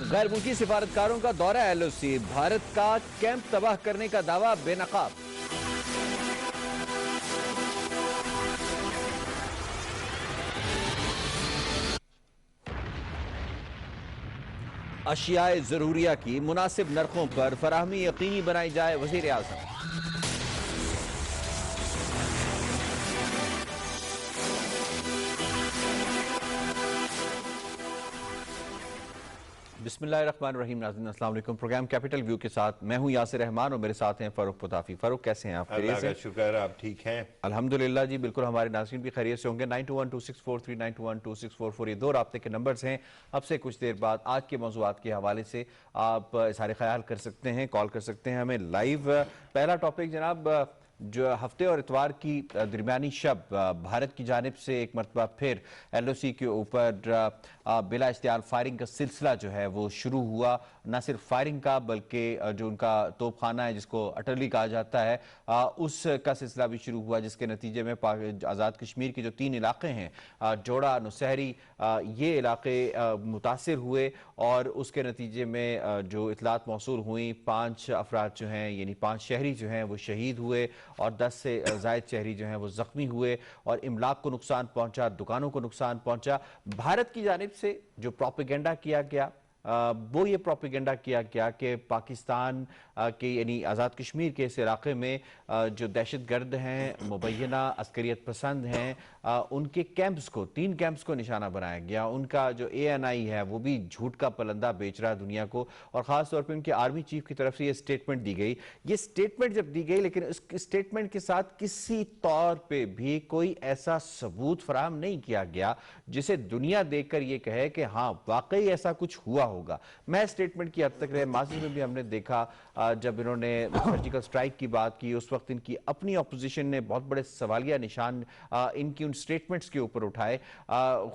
गैर मुल्की सिफारतकारों का दौरा एलओसी, भारत का कैंप तबाह करने का दावा बेनकाब। अशियाए जरूरिया की मुनासिब नरखों पर फराहमी यकीनी बनाई जाए, वजीर आजम। बिस्मिल्लाहिर्रहमानिर्रहीम। नाज़रीन अस्सलाम वालेकुम। प्रोग्राम कैपिटल व्यू के साथ मैं हूं यासिर रहमान और मेरे साथ हैं फ़ारूक पुताफी। फ़ारूक, कैसे हैं आप? अल्लाह का शुक्र, आप ठीक हैं? अल्हम्दुलिल्लाह जी, बिल्कुल। हमारे नाज़रीन भी खैरियत से होंगे। 92126439 92126444 ये दो राब्ते के नंबर्स हैं। अब से कुछ देर बाद आज के मौज़ूआत के हवाले से आप इज़हार ख्याल कर सकते हैं, कॉल कर सकते हैं हमें लाइव। पहला टॉपिक जनाब, जो हफ्ते और इतवार की दरमियानी शब भारत की जानिब से एक मरतबा फिर एलओसी के ऊपर बिला इश्तियाल फायरिंग का सिलसिला जो है वो शुरू हुआ। न सिर्फ फायरिंग का बल्कि जो उनका तोपखाना है जिसको अटली कहा जाता है, उसका सिलसिला भी शुरू हुआ, जिसके नतीजे में आज़ाद कश्मीर के जो 3 इलाके हैं, जोड़ा, नौशहरी, ये इलाके मुतासिर हुए और उसके नतीजे में जो इतलात मौसूल हुई, 5 अफराद जो हैं यानी 5 शहरी जो हैं वो शहीद हुए और 10 से ज़ायद शहरी जो हैं वो ज़ख्मी हुए और इमलाक को नुकसान पहुंचा, दुकानों को नुकसान पहुंचा। भारत की जानिब से जो प्रोपेगेंडा किया गया वो ये प्रोपेगेंडा किया गया कि पाकिस्तान के यानी आज़ाद कश्मीर के इस इलाके में जो दहशतगर्द हैं, मुबैना अस्करियत पसंद हैं, उनके कैंप्स को, 3 कैंप्स को निशाना बनाया गया। उनका जो ANI है वो भी झूठ का पलंदा बेच रहा है दुनिया को और ख़ास तौर पर उनके आर्मी चीफ की तरफ से ये स्टेटमेंट दी गई। ये स्टेटमेंट जब दी गई, लेकिन उस स्टेटमेंट के साथ किसी तौर पर भी कोई ऐसा सबूत फराहम नहीं किया गया जिसे दुनिया देखकर ये कहे कि हाँ वाकई ऐसा कुछ हुआ होगा। मैं स्टेटमेंट की हद तक रहे, माजी में भी हमने देखा जब इन्होंने सर्जिकल स्ट्राइक की बात की, उस वक्त इनकी अपनी अपोजिशन ने बहुत बड़े सवालिया निशान इनकी उन स्टेटमेंट्स के ऊपर उठाए।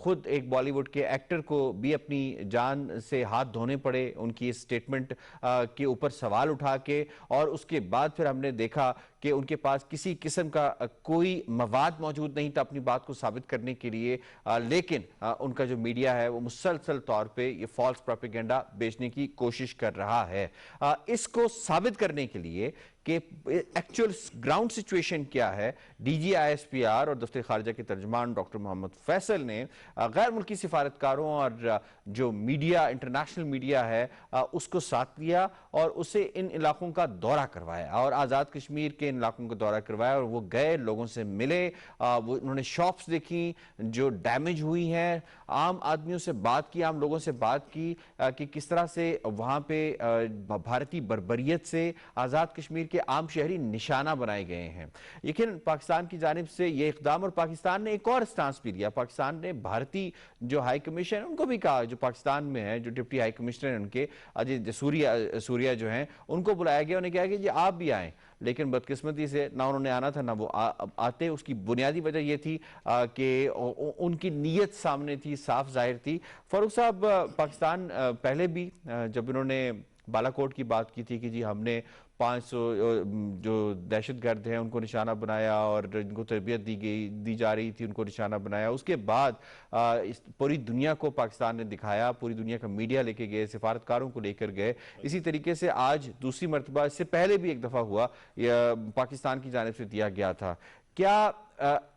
खुद एक बॉलीवुड के एक्टर को भी अपनी जान से हाथ धोने पड़े उनकी इस स्टेटमेंट के ऊपर सवाल उठा के, और उसके बाद फिर हमने देखा कि उनके पास किसी किस्म का कोई मवाद मौजूद नहीं था अपनी बात को साबित करने के लिए, लेकिन उनका जो मीडिया है वो मुसलसल तौर पे ये फॉल्स प्रोपेगेंडा बेचने की कोशिश कर रहा है। इसको साबित करने के लिए कि एक्चुअल ग्राउंड सिचुएशन क्या है, DGISPR और दफ्तर खारजा के तर्जमान डॉक्टर मोहम्मद फैसल ने गैर मुल्की सिफारतकारों और जो मीडिया, इंटरनेशनल मीडिया है, उसको साथ लिया और उसे इन इलाकों का दौरा करवाया और आज़ाद कश्मीर के इन इलाकों का दौरा करवाया और वो गए, लोगों से मिले, वो उन्होंने शॉप्स देखी जो डैमेज हुई हैं, आम आदमियों से बात की, आम लोगों से बात की कि किस तरह से वहाँ पे भारतीय बर्बरियत से आज़ाद कश्मीर के आम शहरी निशाना बनाए गए हैं। लेकिन पाकिस्तान की जानिब से ये इकदाम, और पाकिस्तान ने एक और स्टांस भी लिया। पाकिस्तान ने भारतीय जो हाई कमीशन उनको भी कहा, जो पाकिस्तान में है, जो डिप्टी हाई कमिश्नर हैं उनके अजय सूर्या जो हैं, उनको बुलाया गया। उन्हें कहा कि जी आप भी आएँ, लेकिन बदकिस्मती से ना उन्होंने आना था ना वो आते। उसकी बुनियादी वजह यह थी कि उनकी नीयत सामने थी, साफ जाहिर थी। फारूक साहब, पाकिस्तान पहले भी जब इन्होंने बालाकोट की बात की थी कि जी हमने 500 जो दहशतगर्द हैं उनको निशाना बनाया और जिनको तरबियत दी जा रही थी उनको निशाना बनाया, उसके बाद पूरी दुनिया को पाकिस्तान ने दिखाया, पूरी दुनिया का मीडिया लेके गए, सिफारतकारों को लेकर गए। इसी तरीके से आज दूसरी मरतबा, इससे पहले भी एक दफ़ा हुआ, पाकिस्तान की जानिब से दिया गया था। क्या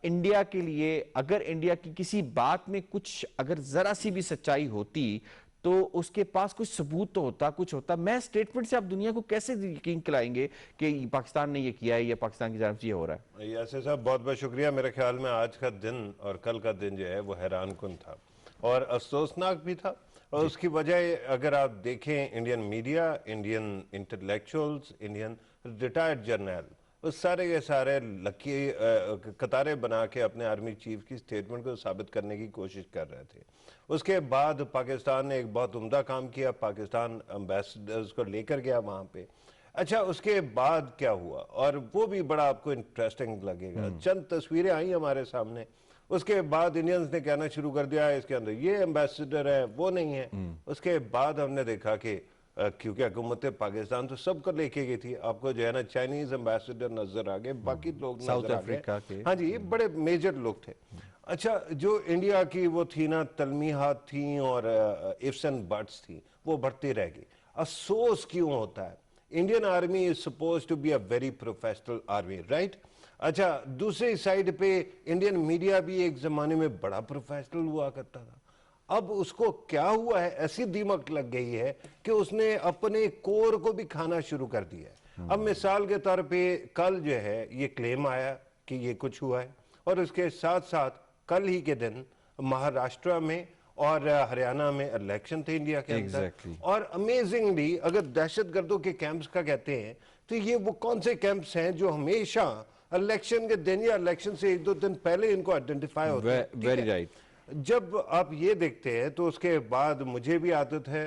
इंडिया के लिए, अगर इंडिया की किसी बात में कुछ अगर जरा सी भी सच्चाई होती तो उसके पास कुछ सबूत तो होता, कुछ होता, मैं स्टेटमेंट से आप दुनिया को कैसे यकीन दिलाएंगे कि पाकिस्तान ने ये किया है या पाकिस्तान की जानिब से ये हो रहा है? यासिर साहब, बहुत बहुत शुक्रिया। मेरे ख्याल में आज का दिन और कल का दिन जो है वो हैरान कुन था और अफसोसनाक भी था। और उसकी वजह अगर आप देखें, Indian media, Indian intellectuals, Indian retired journal, उस सारे के सारे लकी कतारें बना के अपने आर्मी चीफ की स्टेटमेंट को साबित करने की कोशिश कर रहे थे। उसके बाद पाकिस्तान ने एक बहुत उम्दा काम किया, पाकिस्तान एम्बेसडर्स को लेकर गया वहाँ पे। अच्छा, उसके बाद क्या हुआ, और वो भी बड़ा आपको इंटरेस्टिंग लगेगा। चंद तस्वीरें आई हमारे सामने, उसके बाद इंडियंस ने कहना शुरू कर दिया इसके अंदर ये एम्बेसडर है, वो नहीं है। उसके बाद हमने देखा कि क्योंकि हुकूमत पाकिस्तान तो सबको लेके गई थी, आपको जो है ना चाइनीज एम्बेसडर नजर आ गए, बाकी लोग नजर आ गए। हाँ जी, ये बड़े मेजर लोग थे। अच्छा, जो इंडिया की वो थी ना, तलमीहात थी और इफ्स एंड बट्स थी, वो बढ़ती रहेगी। अफसोस क्यों होता है? Indian army is suppose to be a very professional army, right? अच्छा, दूसरी साइड पे इंडियन मीडिया भी एक जमाने में बड़ा प्रोफेशनल हुआ करता था। अब उसको क्या हुआ है, ऐसी दीमक लग गई है कि उसने अपने कोर को भी खाना शुरू कर दिया है। अब मिसाल के तौर पे कल जो है ये क्लेम आया कि ये कुछ हुआ है, और उसके साथ साथ कल ही के दिन महाराष्ट्र में और हरियाणा में इलेक्शन थे इंडिया के अंदर। Exactly. और अमेजिंगली अगर दहशतगर्दों के कैंप्स का कहते हैं तो ये वो कौन से कैंप्स हैं जो हमेशा इलेक्शन के दिन या इलेक्शन से एक दो दिन पहले इनको आइडेंटिफाई होते हैं, ठीक वेरी है? राइट। जब आप ये देखते हैं तो उसके बाद मुझे भी आदत है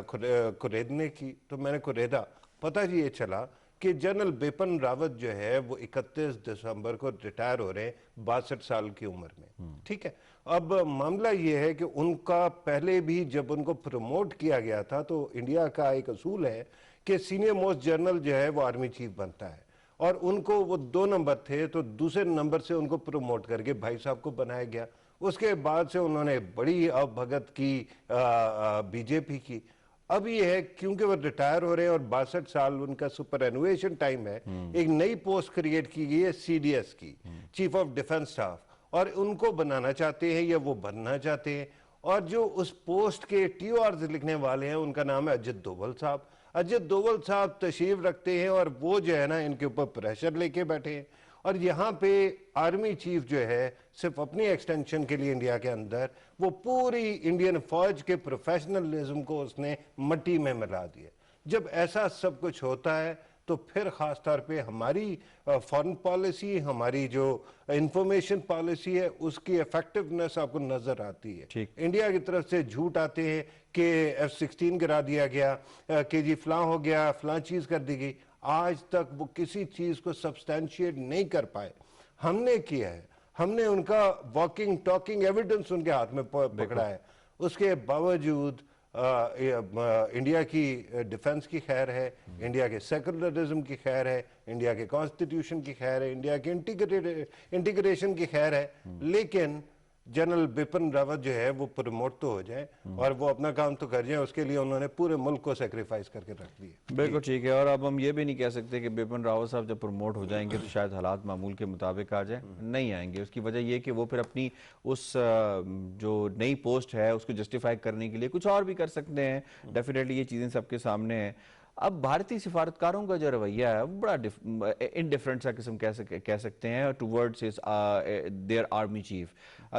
कुरेदने की, तो मैंने कुरेदा। पता जी ये चला कि जनरल बिपिन रावत जो है वो 31 दिसंबर को रिटायर हो रहे हैं 62 साल की उम्र में, ठीक है? अब मामला ये है कि उनका पहले भी जब उनको प्रमोट किया गया था तो इंडिया का एक असूल है कि सीनियर मोस्ट जनरल जो है वो आर्मी चीफ बनता है, और उनको वो 2 नंबर थे तो दूसरे नंबर से उनको प्रमोट करके भाई साहब को बनाया गया। उसके बाद से उन्होंने बड़ी अवभगत की बीजेपी की। अब ये है क्योंकि वो रिटायर हो रहे हैं और 62 साल उनका सुपर एनुएशन टाइम है, एक नई पोस्ट क्रिएट की गई है सीडीएस की, चीफ ऑफ डिफेंस स्टाफ, और उनको बनाना चाहते हैं या वो बनना चाहते हैं। और जो उस पोस्ट के टीआरस लिखने वाले हैं उनका नाम है अजित डोभाल साहब। अजित डोभाल साहब तशरीफ रखते हैं और वो जो है ना इनके ऊपर प्रेशर लेके बैठे हैं। और यहाँ पे आर्मी चीफ जो है सिर्फ अपनी एक्सटेंशन के लिए इंडिया के अंदर वो पूरी इंडियन फौज के प्रोफेशनलिज्म को उसने मट्टी में मिला दिया। जब ऐसा सब कुछ होता है तो फिर खास तौर पे हमारी फॉरेन पॉलिसी, हमारी जो इंफॉर्मेशन पॉलिसी है उसकी इफेक्टिवनेस आपको नजर आती है। ठीक। इंडिया की तरफ से झूठ आते हैं कि F-16 गिरा दिया गया, कि जी फलां हो गया, फलां चीज कर दी गई। आज तक वो किसी चीज को सब्सटैंशिएट नहीं कर पाए। हमने किया है, हमने उनका वॉकिंग टॉकिंग एविडेंस उनके हाथ में पकड़ा है। उसके बावजूद इंडिया की डिफेंस की खैर है, इंडिया के सेकुलरिज्म की खैर है, इंडिया के कॉन्स्टिट्यूशन की खैर है, इंडिया के इंटीग्रेशन की खैर है, लेकिन जनरल बिपिन रावत जो है वो प्रमोट तो हो जाए और वो अपना काम तो कर जाए, उसके लिए उन्होंने पूरे मुल्क को सेक्रीफाइस करके रख दिए। बिल्कुल ठीक है। और अब हम ये भी नहीं कह सकते कि बिपिन रावत साहब जब प्रमोट हो जाएंगे तो शायद हालात मामूल के मुताबिक आ जाए, नहीं आएंगे। उसकी वजह ये कि वो फिर अपनी उस जो नई पोस्ट है उसको जस्टिफाई करने के लिए कुछ और भी कर सकते हैं। डेफिनेटली ये चीज़ें सबके सामने हैं। अब भारतीय सिफारतकारों का जो रवैया है वो बड़ा इनडिफरेंट सा किस्म कह सकते हैं टूवर्ड्स देयर आर्मी चीफ।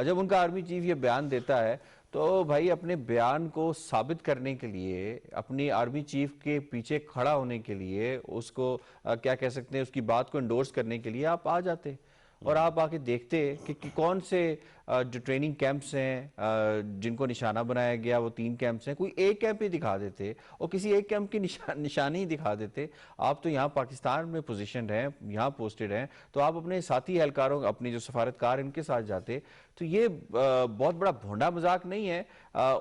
जब उनका आर्मी चीफ ये बयान देता है तो भाई अपने बयान को साबित करने के लिए, अपनी आर्मी चीफ के पीछे खड़ा होने के लिए, उसको क्या कह सकते हैं, उसकी बात को एंडोर्स करने के लिए आप आ जाते और आप आके देखते कि कौन से जो ट्रेनिंग कैंप्स हैं जिनको निशाना बनाया गया वो 3 कैंप्स हैं, कोई एक कैंप ही दिखा देते और किसी एक कैंप की निशानी ही दिखा देते। आप तो यहाँ पाकिस्तान में पोजीशन हैं, यहाँ पोस्टेड हैं, तो आप अपने साथी एहलकारों, अपने जो सफारतकार इनके साथ जाते। तो ये बहुत बड़ा भोंडा मजाक नहीं है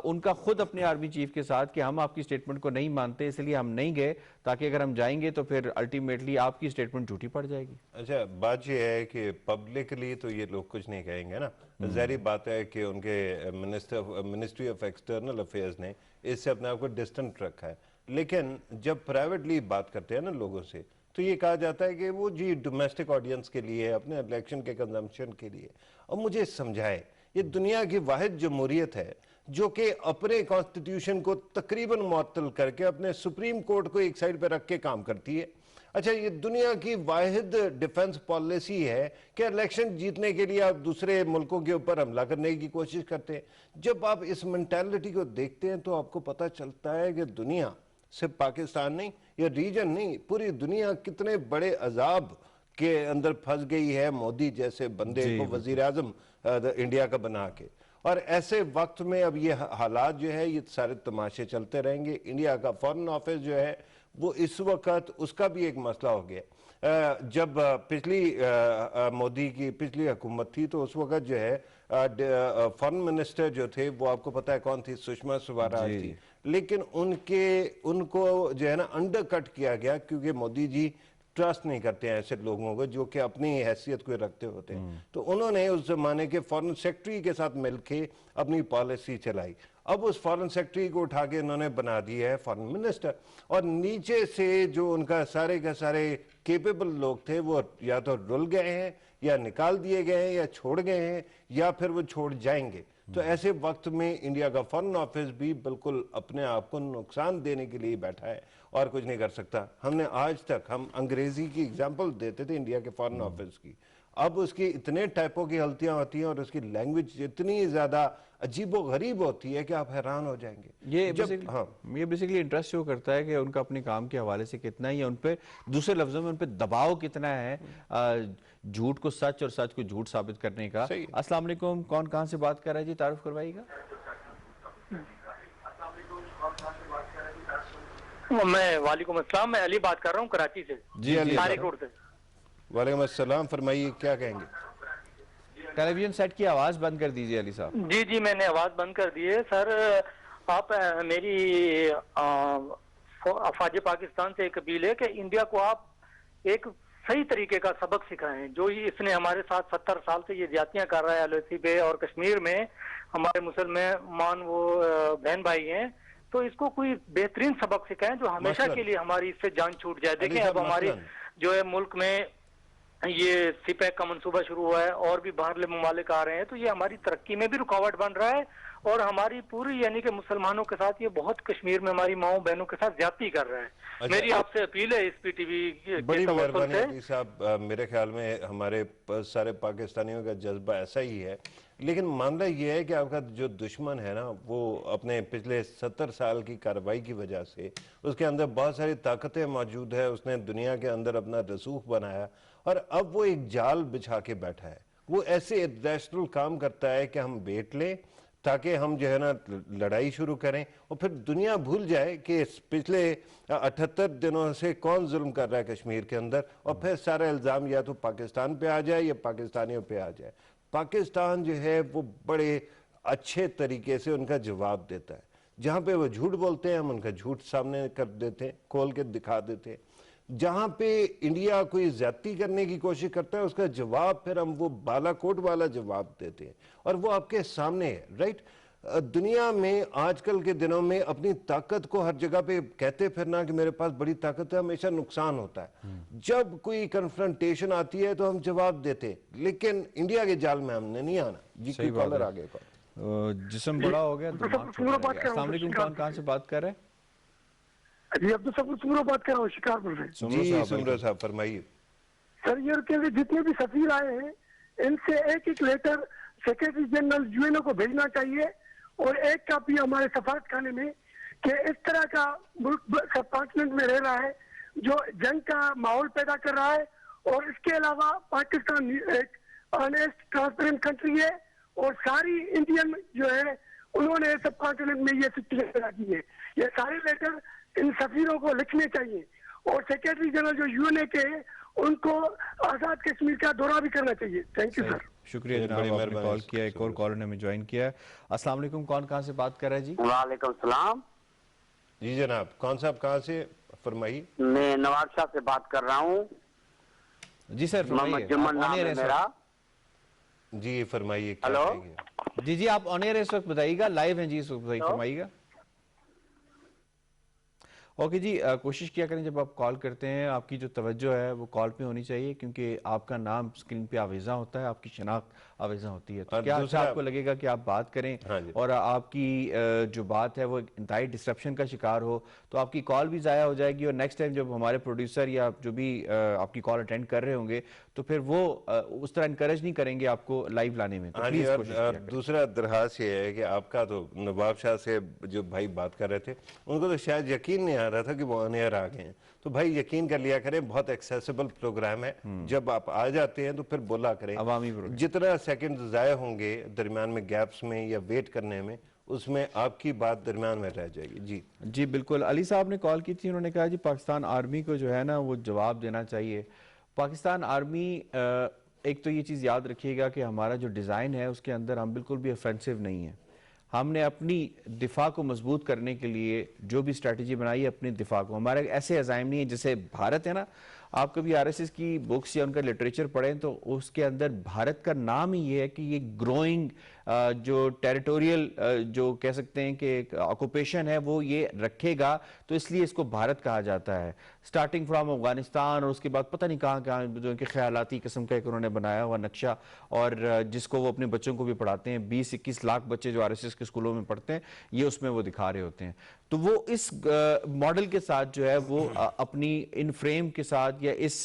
उनका खुद अपने आर्मी चीफ के साथ कि हम आपकी स्टेटमेंट को नहीं मानते इसलिए हम नहीं गए, ताकि अगर हम जाएंगे तो फिर अल्टीमेटली आपकी स्टेटमेंट झूठी पड़ जाएगी। अच्छा, बात ये है कि पब्लिकली तो ये लोग कुछ नहीं कहेंगे ना, ज़ाहिर बात है कि उनके मिनिस्ट्री ऑफ एक्सटर्नल अफेयर्स ने इससे अपने आप को डिस्टेंट रखा है। लेकिन जब प्राइवेटली बात करते हैं ना लोगों से तो ये कहा जाता है कि वो जी डोमेस्टिक ऑडियंस के लिए, अपने इलेक्शन के कंजम्पशन के लिए। और मुझे समझाए, ये दुनिया की वाहिद जमहूरियत है जो कि अपने कॉन्स्टिट्यूशन को तकरीबन मुअत्तल करके अपने सुप्रीम कोर्ट को एक साइड पे रख के काम करती है। अच्छा, ये दुनिया की वाहिद डिफेंस पॉलिसी है कि इलेक्शन जीतने के लिए आप दूसरे मुल्कों के ऊपर हमला करने की कोशिश करते हैं। जब आप इस मेंटालिटी को देखते हैं तो आपको पता चलता है कि दुनिया सिर्फ पाकिस्तान नहीं, ये रीजन नहीं, पूरी दुनिया कितने बड़े अजाब के अंदर फंस गई है मोदी जैसे बंदे को वजीर आजम इंडिया का बना के। और ऐसे वक्त में अब ये हालात जो है ये सारे तमाशे चलते रहेंगे। इंडिया का फॉरेन ऑफिस जो है वो इस वक्त उसका भी एक मसला हो गया। जब पिछली मोदी की पिछली हुकूमत थी तो उस वक्त जो है फॉरेन मिनिस्टर जो थे वो आपको पता है कौन थी, सुषमा स्वराज थी। लेकिन उनको जो है ना अंडरकट किया गया क्योंकि मोदी जी ट्रस्ट नहीं करते हैं ऐसे लोगों को जो कि अपनी हैसियत को रखते होते हैं। तो उन्होंने उस जमाने के फॉरेन सेक्रेटरी के साथ मिलके अपनी पॉलिसी चलाई। अब उस फॉरेन सेक्रेटरी को उठा के इन्होंने बना दिया है फॉरेन मिनिस्टर, और नीचे से जो उनका सारे के सारे केपेबल लोग थे वो या तो रुल गए हैं या निकाल दिए गए हैं या छोड़ गए हैं या फिर वो छोड़ जाएंगे। तो ऐसे वक्त में इंडिया का फॉरेन ऑफिस भी बिल्कुल अपने आप को नुकसान देने के लिए बैठा है और कुछ नहीं कर सकता। हमने आज तक हम अंग्रेजी की एग्जांपल देते थे इंडिया के फॉरेन ऑफिस की, अब उसकी इतने टाइपों की गलतियां होती हैं और उसकी लैंग्वेज इतनी ज्यादा अजीबो गरीब होती है कि आप हैरान हो जाएंगे। ये बेसिकली इंटरेस्ट शो करता है कि उनका अपने काम के हवाले से कितना ही है, उन पे दूसरे लफ्जों में उन पे दबाव कितना है झूठ को सच और सच को झूठ साबित करने का। अस्सलाम वालेकुम, कौन कहां से बात कर रहा है जी, तारुफ करवाइएगा। मैं वालेकुम अस्सलाम, मैं अली बात कर रहा हूँ कराची से। जी अली, तारिक रोड से। वालेकुम अस्सलाम, फरमाइए क्या कहेंगे। टेलीविजन सेट की आवाज बंद कर दीजिए अली साहब। जी जी मैंने आवाज बंद कर दी है। सर आप मेरी अफवाज पाकिस्तान से एक अपील है कि इंडिया को आप एक सही तरीके का सबक सिखाएं। जो इसने हमारे साथ 70 साल से ये ज्यादतियां कर रहा है एलओसी पे और कश्मीर में हमारे मुसलमान वो बहन भाई हैं, तो इसको कोई बेहतरीन सबक सिखाएं जो हमेशा के लिए हमारी इससे जान छूट जाए। देखें अब हमारी जो है मुल्क में ये सीपैक का मंसूबा शुरू हुआ है और भी बाहरले ममालिक आ रहे हैं, तो ये हमारी तरक्की में भी रुकावट बन रहा है और हमारी पूरी यानी कि मुसलमानों के साथ ये बहुत कश्मीर में हमारी माओ बहनों के साथ ज्यादती कर रहा है। अच्छा, मेरी आपसे अपील है इस पीटीवी बड़ी मेहरबानी साहब। मेरे ख्याल में हमारे सारे पाकिस्तानियों का जज्बा ऐसा ही है, लेकिन मामला ये है कि आपका जो दुश्मन है ना वो अपने पिछले 70 साल की कार्रवाई की वजह से उसके अंदर बहुत सारी ताकतें मौजूद है, उसने दुनिया के अंदर अपना रसूख बनाया और अब वो एक जाल बिछा के बैठा है। वो ऐसे रैशनल काम करता है कि हम बेट लें ताकि हम जो है ना लड़ाई शुरू करें और फिर दुनिया भूल जाए कि पिछले 78 दिनों से कौन जुल्म कर रहा है कश्मीर के अंदर, और फिर सारा इल्ज़ाम या तो पाकिस्तान पे आ जाए या पाकिस्तानियों पे आ जाए। पाकिस्तान जो है वो बड़े अच्छे तरीके से उनका जवाब देता है। जहाँ पे वो झूठ बोलते हैं हम उनका झूठ सामने कर देते हैं, खोल के दिखा देते हैं। जहाँ पे इंडिया कोई ज्यादती करने की कोशिश करता है उसका जवाब फिर हम वो बालाकोट वाला जवाब देते हैं और वो आपके सामने है। राइट, दुनिया में आजकल के दिनों में अपनी ताकत को हर जगह पे कहते फिरना कि मेरे पास बड़ी ताकत है हमेशा नुकसान होता है। जब कोई कन्फ्रंटेशन आती है तो हम जवाब देते हैं, लेकिन इंडिया के जाल में हमने नहीं आना। जी कोई कॉलर आ गया, जिस्म बड़ा हो गया, दिमाग छोटा हो गया। अस्सलाम वालेकुम, कौन कहां से बात कर रहे हैं जी? अब तो सब सुमरो बात कर रहा हूँ शिकारपुर से। जी सुमरो साहब फरमाइए। सर ये के जितने भी सफीर आए हैं इनसे एक एक लेटर सेक्रेटरी जनरल यूएनओ को भेजना चाहिए और एक कापी हमारे सफारत खाने में कि इस तरह का मुल्क सब कॉन्टिनेंट में रह रहा है जो जंग का माहौल पैदा कर रहा है। और इसके अलावा पाकिस्तान एक ऑनेस्ट ट्रांसपेरेंट कंट्री है और सारी इंडियन जो है उन्होंने सब कॉन्टिनेंट में ये सिचुएशन पैदा की है। ये सारे लेटर इन सफीरों को लिखने चाहिए और सेक्रेटरी जनरल जो यूएनए के उनको आजाद कश्मीर का दौरा भी करना चाहिए। Thank you sir. शुक्रिया जनाब, आपने कॉल किया। एक और कॉलर ने हमें ज्वाइन किया है। अस्सलाम वालेकुम, कौन कहां से बात कर रहा है जी? वालेकुम सलाम। जी जनाब, कौन साहब कहां से, फरमाइए। मैं नवाब शाह से बात कर रहा हूँ। जी सर फरमाइए। मेरा जी फरमाइए। हेलो जी जी आप ऑन एयर इस वक्त बताइएगा, लाइव हैं जी इस वक्त, फरमाइएगा। ओके जी, कोशिश किया करें जब आप कॉल करते हैं आपकी जो तवज्जो है वो कॉल पे होनी चाहिए, क्योंकि आपका नाम स्क्रीन पे आवेजा होता है, आपकी शनाख्त आवेजा होती है। तो क्या अच्छा आपको लगेगा कि आप बात करें और आपकी जो बात है वो इंतहाई डिस्ट्रप्शन का शिकार हो तो आपकी कॉल भी ज़ाया हो जाएगी और नेक्स्ट टाइम जब हमारे प्रोड्यूसर या जो भी आपकी कॉल अटेंड कर रहे होंगे तो फिर वो उस तरह इनकरेज नहीं करेंगे आपको लाइव लाने में। तो प्लीज कोशिश किया करें। दूसरा दरखास्त ये है कि आपका तो नवाब शाह से जो भाई बात कर रहे थे उनको तो शायद यकीन नहीं आ रहा था कि वो ऑन एयर आ गए हैं, तो भाई यकीन कर लिया करें, बहुत एक्सेसिबल प्रोग्राम है। जब आप आ जाते हैं तो फिर बोला करें, जितना सेकंड जाया होंगे दरमियान में गैप्स में या वेट करने में उसमें आपकी बात दरमियान में रह जाएगी। जी जी बिल्कुल। अली साहब ने कॉल की थी, उन्होंने कहा जी पाकिस्तान आर्मी को जो है ना वो जवाब देना चाहिए। पाकिस्तान आर्मी, एक तो ये चीज़ याद रखिएगा कि हमारा जो डिज़ाइन है उसके अंदर हम बिल्कुल भी ऑफेंसिव नहीं है। हमने अपनी दिफा को मजबूत करने के लिए जो भी स्ट्रैटेजी बनाई है अपने दिफा को, हमारे ऐसे अज़ाइम नहीं है जैसे भारत है ना, आप कभी आरएसएस की बुक्स या उनका लिटरेचर पढ़ें तो उसके अंदर भारत का नाम ही ये है कि ये ग्रोइंग जो टेरिटोरियल जो कह सकते हैं कि ऑक्यूपेशन है वो ये रखेगा, तो इसलिए इसको भारत कहा जाता है। स्टार्टिंग फ्रॉम अफगानिस्तान और उसके बाद पता नहीं कहाँ कहाँ जो इनके ख्यालाती किस्म का एक उन्होंने बनाया हुआ नक्शा, और जिसको वो अपने बच्चों को भी पढ़ाते हैं। 20-21 लाख बच्चे जो आरएसएस के स्कूलों में पढ़ते हैं, ये उसमें वो दिखा रहे होते हैं। तो वो इस मॉडल के साथ जो है वो अपनी इन फ्रेम के साथ या इस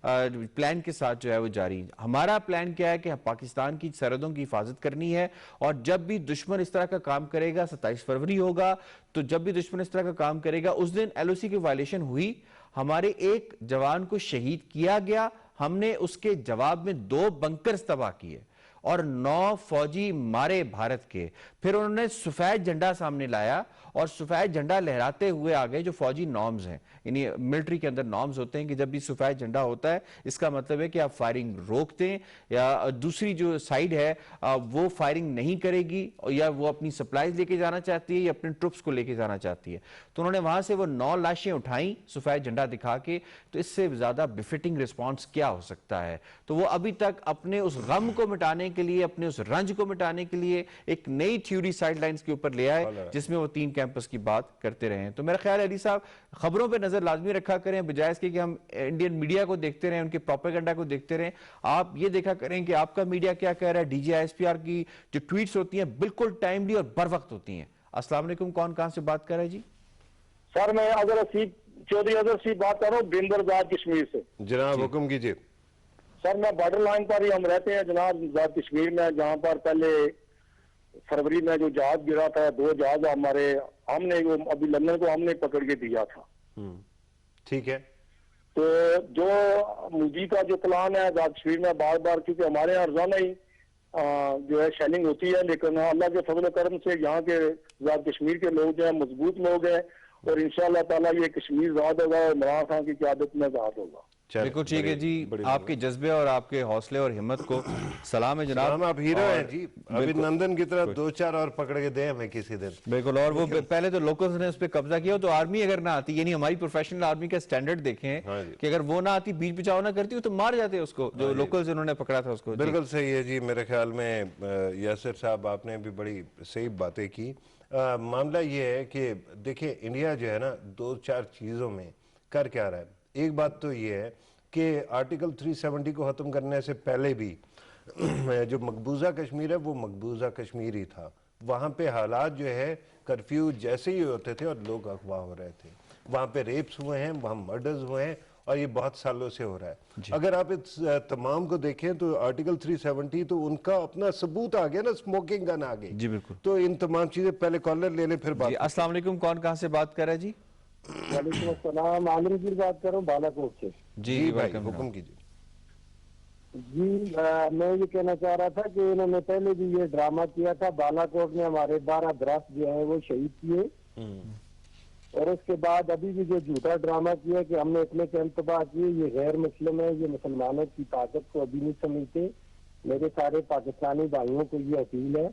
प्लान के साथ जो है वो जारी। हमारा प्लान क्या है कि पाकिस्तान की सरहदों की हिफाजत करनी है, और जब भी दुश्मन इस तरह का काम करेगा, 27 फरवरी होगा, तो जब भी दुश्मन इस तरह का काम करेगा, उस दिन एलओसी की वायलेशन हुई, हमारे एक जवान को शहीद किया गया, हमने उसके जवाब में 2 बंकर्स तबाह किए और 9 फौजी मारे भारत के। फिर उन्होंने सफेद झंडा सामने लाया और सफेद झंडा लहराते हुए आ गए, जो फौजी नॉर्म्स हैं, यानी मिलिट्री के अंदर नॉर्म्स होते हैं कि जब भी सफेद झंडा होता है इसका मतलब है कि आप फायरिंग रोक दें, या दूसरी जो साइड है वो फायरिंग नहीं करेगी, या वो अपनी सप्लाईज लेके जाना चाहती है या अपने ट्रुप्स को लेके जाना चाहती है। तो उन्होंने वहां से वो 9 लाशें उठाई सफेद झंडा दिखा के। तो इससे ज्यादा बिफिटिंग रिस्पॉन्स क्या हो सकता है? तो वो अभी तक अपने उस गम को मिटाने के लिए, अपने उस रंज को मिटाने के लिए एक नई थ्योरी साइडलाइंस के ऊपर ले आए, जिसमें वो 3 कैंपस की बात करते रहे। तो मेरा ख्याल है अली साहब, खबरों पे नजर लाजमी रखा करें, बजाय इसके कि हम इंडियन मीडिया को देखते रहें, उनके प्रोपेगेंडा को देखते रहें। आप ये देखा करें कि आपका मीडिया क्या कह रहा है। डीजीआईएसपीआर की जो ट्वीट्स होती हैं बिल्कुल टाइमली और बर वक्त होती हैं। अस्सलाम वालेकुम, कौन कहां से बात कर रहा है जी? सर मैं चौधरी अजहर सी बात कर रहा हूँ बिंदरजाद कश्मीर से। जनाब हुक्म कीजिए। सर मैं बॉर्डर लाइन पर ही हम रहते हैं जनाब, जाद कश्मीर में, जहाँ पर पहले फरवरी में जो जहाज गिरा था, 2 जहाज हमारे, हमने वो अभी लंदन को हमने पकड़ के दिया था। ठीक है। तो जो मोदी का जो प्लान है जाद कश्मीर में, बार बार, क्योंकि हमारे यहाँ रोजाना ही जो है शेलिंग होती है, लेकिन अल्लाह के फजल करम से यहाँ के जाद कश्मीर के लोग जो है मजबूत लोग हैं, और इंशाअल्लाह ताला ये कश्मीर आजाद होगा और इमरान खान की क़यादत में आजाद होगा। बिल्कुल ठीक है जी, आपके जज्बे और आपके हौसले और हिम्मत को सलाम है जनाब। आप हीरो हैं जी। अभिनंदन की तरह 2-4 और पकड़ के दे हमें किसी दिन। बिल्कुल। और वो पहले तो लोकल्स ने उस पर कब्जा किया, तो आर्मी अगर ना आती, यानी हमारी प्रोफेशनल आर्मी का स्टैंडर्ड देखें कि अगर वो ना आती, बीच बचाव ना करती, तो मार जाते उसको, जो लोकल्स उन्होंने पकड़ा था उसको। बिल्कुल सही है जी। मेरे ख्याल में यासिर साहब आपने भी बड़ी सही बातें की। मामला ये है कि देखिए इंडिया जो है ना 2-4 चीज़ों में कर क्या रहा है। एक बात तो ये है कि आर्टिकल 370 को ख़त्म करने से पहले भी जो मकबूजा कश्मीर है वो मकबूजा कश्मीर ही था। वहाँ पे हालात जो है कर्फ्यू जैसे ही होते थे और लोग अगवा हो रहे थे। वहाँ पे रेप्स हुए हैं, वहाँ मर्डर्स हुए हैं, और ये बहुत सालों से हो रहा है। अगर आप इस तमाम को देखें तो आर्टिकल 370 तो उनका अपना सबूत आ गया ना, स्मोकिंग गन आ गई जी। बिल्कुल। तो इन तमाम चीजें, पहले कॉलर ले ले फिर बात। अस्सलाम वालेकुम, कौन कहां से बात कर रहा है जी? वालेकुम अस्सलाम, आलमगीर बात कर रहा हूँ बालाकोट से। जी भाई हुक्म कीजिए। जी मैं ये कहना चाह रहा था कि इन्होंने पहले भी ये ड्रामा किया था। बालाकोट में हमारे 12 दरख्त जो है वो शहीद किए, और उसके बाद अभी भी जो झूठा ड्रामा किया कि हमने इतने कैंप तबाह किए, ये गैर मुस्लिम है, ये मुसलमानों की ताकत को अभी नहीं समझते। मेरे सारे पाकिस्तानी भाइयों को ये अपील है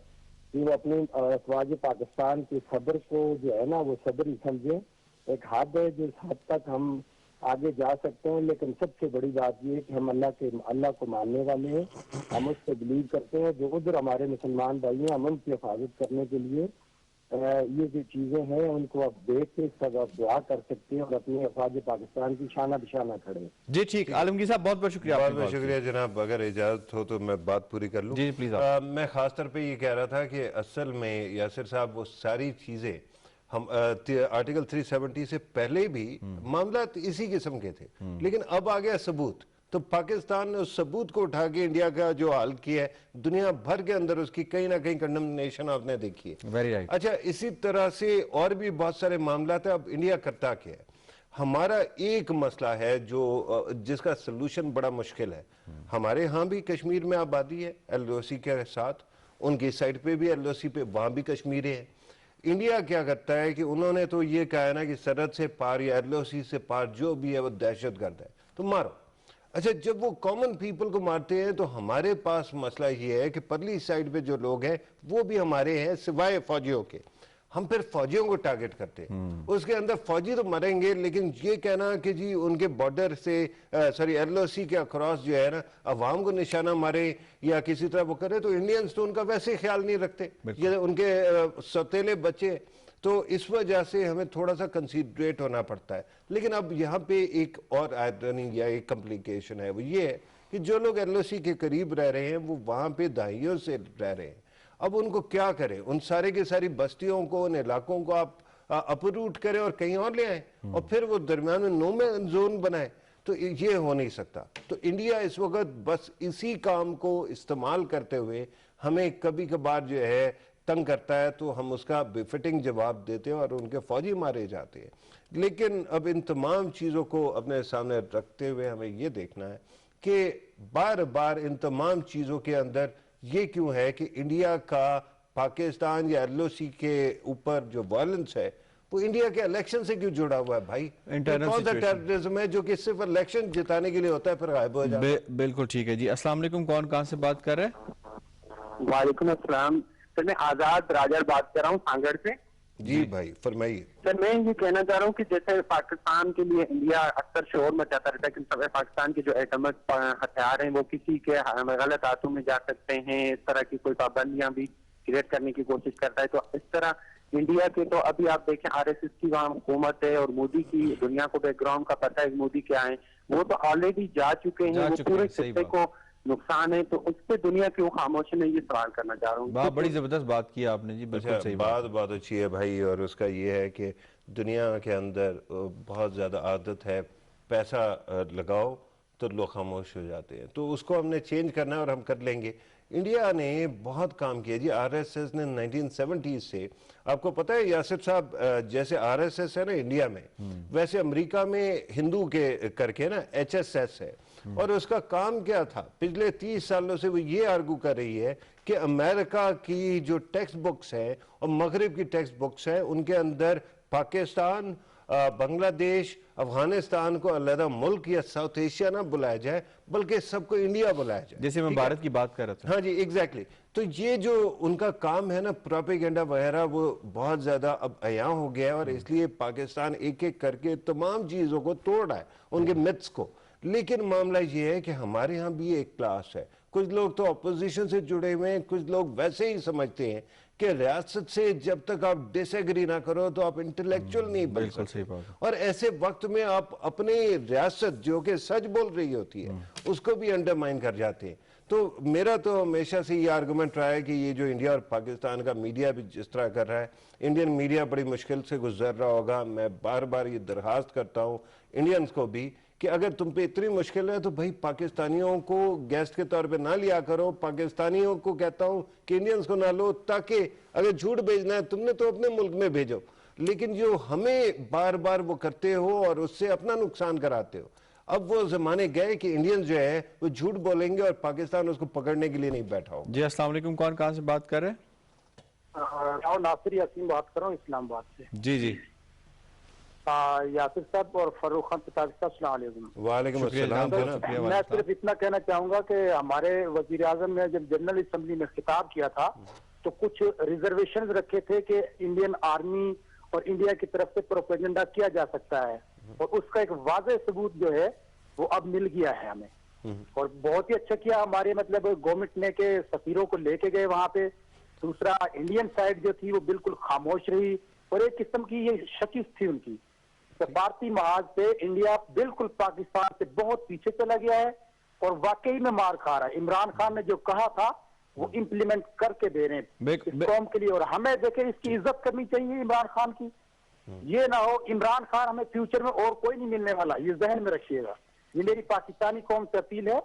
कि वो अपनी अफवाज पाकिस्तान के सब्र को जो है ना वो सब्र ही समझे। एक हद है जिस हद तक हम आगे जा सकते हैं, लेकिन सबसे बड़ी बात ये है कि हम अल्लाह को मानने वाले हैं, हम उस पर बिलीव करते हैं। जो उधर हमारे मुसलमान भाई हैं, हम उनकी हिफाजत करने के लिए ये जो चीजें हैं उनको आप देख के सब आप दुआ कर सकते हैं और अपनी अफवाज पाकिस्तान की शाना बिशाना खड़े। जी ठीक, आलमगीर साहब बहुत बहुत शुक्रिया। बहुत बहुत शुक्रिया जनाब। अगर इजाजत हो तो मैं बात पूरी कर लूँ। जी प्लीज। मैं खास तौर पे ये कह रहा था कि असल में यासिर साहब वो सारी चीजें हम आर्टिकल 370 से पहले भी मामला इसी किस्म के थे, लेकिन अब आ गया सबूत। तो पाकिस्तान ने उस सबूत को उठा के इंडिया का जो हाल किया है, दुनिया भर के अंदर उसकी कहीं ना कहीं कंडेमनेशन आपने देखी है। Very right. अच्छा, इसी तरह से और भी बहुत सारे मामला थे। अब इंडिया करता क्या है? हमारा एक मसला है जो जिसका सलूशन बड़ा मुश्किल है। हमारे यहाँ भी कश्मीर में आबादी है एलओसी के साथ, उनकी साइड पे भी एलओसी पे वहाँ भी कश्मीरी है। इंडिया क्या करता है कि उन्होंने तो ये कहा है ना कि सरहद से पार या एलओसी से पार जो भी है वो दहशतगर्द है, तो मारो। अच्छा, जब वो कॉमन पीपल को मारते हैं तो हमारे पास मसला ये है कि परली साइड पे जो लोग हैं वो भी हमारे हैं, सिवाय फौजियों के। हम फिर फौजियों को टारगेट करते हैं। उसके अंदर फौजी तो मरेंगे, लेकिन ये कहना कि जी उनके बॉर्डर से LOC के अक्रॉस जो है ना अवाम को निशाना मारे या किसी तरह वो करे, तो इंडियंस तो उनका वैसे ही ख्याल नहीं रखते, ये उनके सौतेले बच्चे। तो इस वजह से हमें थोड़ा सा कंसीडरेट होना पड़ता है। लेकिन अब यहाँ पे एक और आयरनी या एक कॉम्प्लिकेशन है, वो ये है कि जो लोग LOC के करीब रह रहे हैं वो वहाँ पे दहाइयों से रह रहे हैं। अब उनको क्या करें? उन सारे की सारी बस्तियों को, उन इलाकों को आप अपरूट करें और कहीं और ले आए और फिर वो दरमियान में नो मैन जोन बनाए, तो ये हो नहीं सकता। तो इंडिया इस वक्त बस इसी काम को इस्तेमाल करते हुए हमें कभी कभार जो है तंग करता है, तो हम उसका बेफिटिंग जवाब देते हैं और उनके फौजी मारे जाते हैं। लेकिन अब इन तमाम चीज़ों को अपने सामने रखते हुए हमें ये देखना है कि बार बार इन तमाम चीज़ों के अंदर ये क्यों है कि इंडिया का पाकिस्तान या LOC के ऊपर जो वायलेंस है वो इंडिया के इलेक्शन से क्यों जुड़ा हुआ है भाई? कौन सा टेररिज्म है जो कि सिर्फ इलेक्शन जिताने के लिए होता है फिर गायब हो जाता है? बिल्कुल ठीक है जी। अस्सलाम वालेकुम, कौन कहां से बात कर रहे हैं? वालेकुम अस्सलाम सर, मैं आजाद राजा बात कर रहा हूँ सांगड़ से। जी भाई फरमाइए। सर मैं ये कहना चाह रहा हूँ कि जैसे पाकिस्तान के लिए इंडिया अक्सर शोर मचाता रहता है कि पाकिस्तान के जो एटॉमिक हथियार हैं वो किसी के गलत हाथों में जा सकते हैं, इस तरह की कोई पाबंदियां भी क्रिएट करने की कोशिश करता है। तो इस तरह इंडिया के तो अभी आप देखें RSS की वहाँ हुकूमत है और मोदी की दुनिया को बैकग्राउंड का पता है मोदी क्या है, वो तो ऑलरेडी जा चुके हैं, वो पूरे खित्ते को नुकसान है। तो उस पर दुनिया क्यों खामोश है, मैं ये सवाल करना चाह रहा हूँ। बड़ी जबरदस्त बात की आपने जी, बिल्कुल सही बात बहुत अच्छी है भाई। और उसका ये है कि दुनिया के अंदर बहुत ज़्यादा आदत है पैसा लगाओ तो लोग खामोश हो जाते हैं, तो उसको हमने चेंज करना है और हम कर लेंगे। इंडिया ने बहुत काम किया जी। RSS ने 1970 से, आपको पता है यासिर साहब, जैसे RSS है ना इंडिया में, वैसे अमेरिका में हिंदू के करके ना HSS है। और उसका काम क्या था? पिछले 30 सालों से वो ये आर्गू कर रही है कि अमेरिका की जो टेक्स्ट बुक्स है और मगरिब की टेक्स्ट बुक्स है उनके अंदर पाकिस्तान, बांग्लादेश, अफगानिस्तान को अलग मुल्क या साउथ एशिया ना बुलाया जाए, बल्कि सबको इंडिया बुलाया जाए। जैसे मैं भारत की बात कर रहा था। हाँ जी, एग्जैक्टली। तो ये जो उनका काम है ना प्रोपेगेंडा वगैरह, वो बहुत ज्यादा अब अयां हो गया है और इसलिए पाकिस्तान एक एक करके तमाम चीजों को तोड़ रहा है, उनके मिथ्स को। लेकिन मामला ये है कि हमारे यहाँ भी एक क्लास है, कुछ लोग तो अपोजिशन से जुड़े हुए हैं, कुछ लोग वैसे ही समझते हैं कि रियासत से जब तक आप डिसएग्री ना करो तो आप इंटेलेक्चुअल नहीं बन सकते। और ऐसे वक्त में आप अपनी रियासत जो कि सच बोल रही होती है उसको भी अंडरमाइन कर जाते हैं। तो मेरा तो हमेशा से ये आर्गुमेंट रहा है कि ये जो इंडिया और पाकिस्तान का मीडिया भी जिस तरह कर रहा है, इंडियन मीडिया बड़ी मुश्किल से गुजर रहा होगा। मैं बार बार ये दरख्वास्त करता हूँ इंडियंस को भी कि अगर तुम पे इतनी मुश्किल है तो भाई पाकिस्तानियों को गेस्ट के तौर पे ना लिया करो। पाकिस्तानियों को कहता हूं कि इंडियंस को ना लो, ताकि अगर झूठ भेजना है तुमने तो अपने मुल्क में भेजो, लेकिन जो हमें बार बार वो करते हो और उससे अपना नुकसान कराते हो। अब वो जमाने गए कि इंडियंस जो है वो झूठ बोलेंगे और पाकिस्तान उसको पकड़ने के लिए नहीं बैठा हो। जी अस्सलाम वालेकुम, कौन कहां से बात कर रहे हैं? नासिर यासीन बात कर रहा हूँ इस्लामाबाद से। जी जी यासिर साहब और फरूख खान पिताजी साहब, अस्सलाम वालेकुम। वालेकुम अस्सलाम। मैं सिर्फ इतना कहना चाहूंगा कि हमारे वजीर आजम ने जब जनरल असेंबली में खिताब किया था तो कुछ रिजर्वेशन रखे थे कि इंडियन आर्मी और इंडिया की तरफ से प्रोपेगेंडा किया जा सकता है, और उसका एक वाज़ेह सबूत जो है वो अब मिल गया है हमें। और बहुत ही अच्छा किया हमारे मतलब गवर्नमेंट ने के सफीरों को लेके गए वहां पे। दूसरा इंडियन साइड जो थी वो बिल्कुल खामोश रही और एक किस्म की ये शिकस्त थी उनकी। सफारती महाज पे इंडिया बिल्कुल पाकिस्तान से बहुत पीछे चला गया है और वाकई में मार खा रहा है। इमरान खान ने जो कहा था वो इम्प्लीमेंट करके दे रहे हैं इस कौम के लिए, और हमें देखे इसकी इज्जत करनी चाहिए इमरान खान की। ये ना हो इमरान खान हमें फ्यूचर में और कोई नहीं मिलने वाला, ये जहन में रखिएगा। ये मेरी पाकिस्तानी कौम से अपील है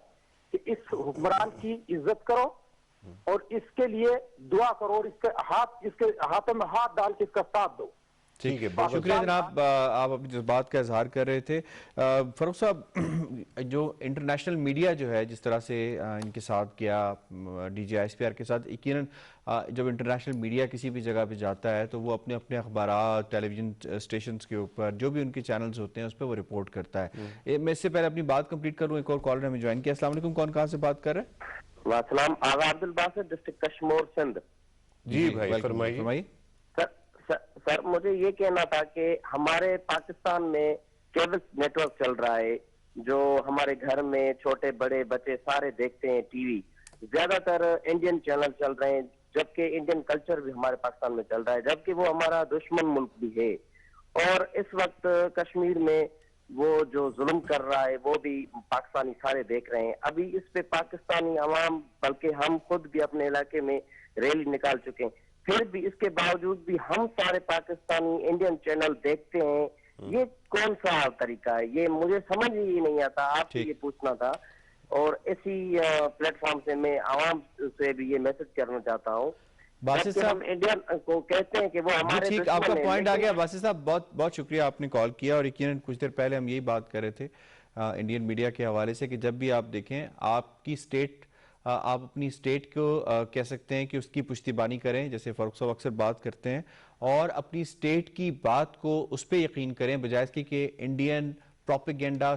कि इस हुक्मरान की इज्जत करो और इसके लिए दुआ करो और इसके हाथों में हाथ डाल के इसका साथ दो। ठीक है, शुक्रिया जनाब। आप अपनी जज्बात का इजहार कर रहे थे। फरूख साहब, जो इंटरनेशनल मीडिया जो है जिस तरह से इनके साथ किया DGISPR के साथ, यकीनन जब इंटरनेशनल मीडिया किसी भी जगह पे जाता है तो वो अपने अपने अखबार, टेलीविजन स्टेशन के ऊपर जो भी उनके चैनल्स होते हैं उस पर वो रिपोर्ट करता है। मैं इससे पहले अपनी बात कंप्लीट करूँ, एक और कॉलर हमें ज्वाइन किया। अस्सलाम वालेकुम, कौन कहाँ से बात कर रहे हैं? वालेकुम, आगा अब्दुल बासित, डिस्ट्रिक्ट कश्मीर सिंध। जी भाई फरमाइए। सर मुझे ये कहना था कि हमारे पाकिस्तान में केबल नेटवर्क चल रहा है, जो हमारे घर में छोटे बड़े बच्चे सारे देखते हैं टीवी, ज्यादातर इंडियन चैनल चल रहे हैं, जबकि इंडियन कल्चर भी हमारे पाकिस्तान में चल रहा है, जबकि वो हमारा दुश्मन मुल्क भी है। और इस वक्त कश्मीर में वो जो जुल्म कर रहा है वो भी पाकिस्तानी सारे देख रहे हैं। अभी इस पे पाकिस्तानी अवाम, बल्कि हम खुद भी अपने इलाके में रैली निकाल चुके हैं, फिर भी इसके बावजूद भी हम सारे पाकिस्तानी इंडियन चैनल देखते हैं। ये कौन सा तरीका है? ये मुझे समझ ही नहीं आता, आपसे ये पूछना था। और इसी प्लेटफॉर्म से मैं आवाम से भी ये मैसेज करना चाहता हूँ, बासित साहब हम इंडियन को कहते हैं कि वो हमारे ठीक, दुश्मन आपका हैं, पॉइंट आ लेकिन- गया बासित साहब, बहुत बहुत शुक्रिया, आपने कॉल किया। और यकीनन कुछ देर पहले हम यही बात कर रहे थे इंडियन मीडिया के हवाले से कि जब भी आप देखें आपकी स्टेट, आप अपनी स्टेट को कह सकते हैं कि उसकी पुश्तिबानी करें, जैसे फारूक साहब अक्सर बात करते हैं, और अपनी स्टेट की बात को उस पर यकीन करें बजाय इसके कि इंडियन प्रोपेगेंडा,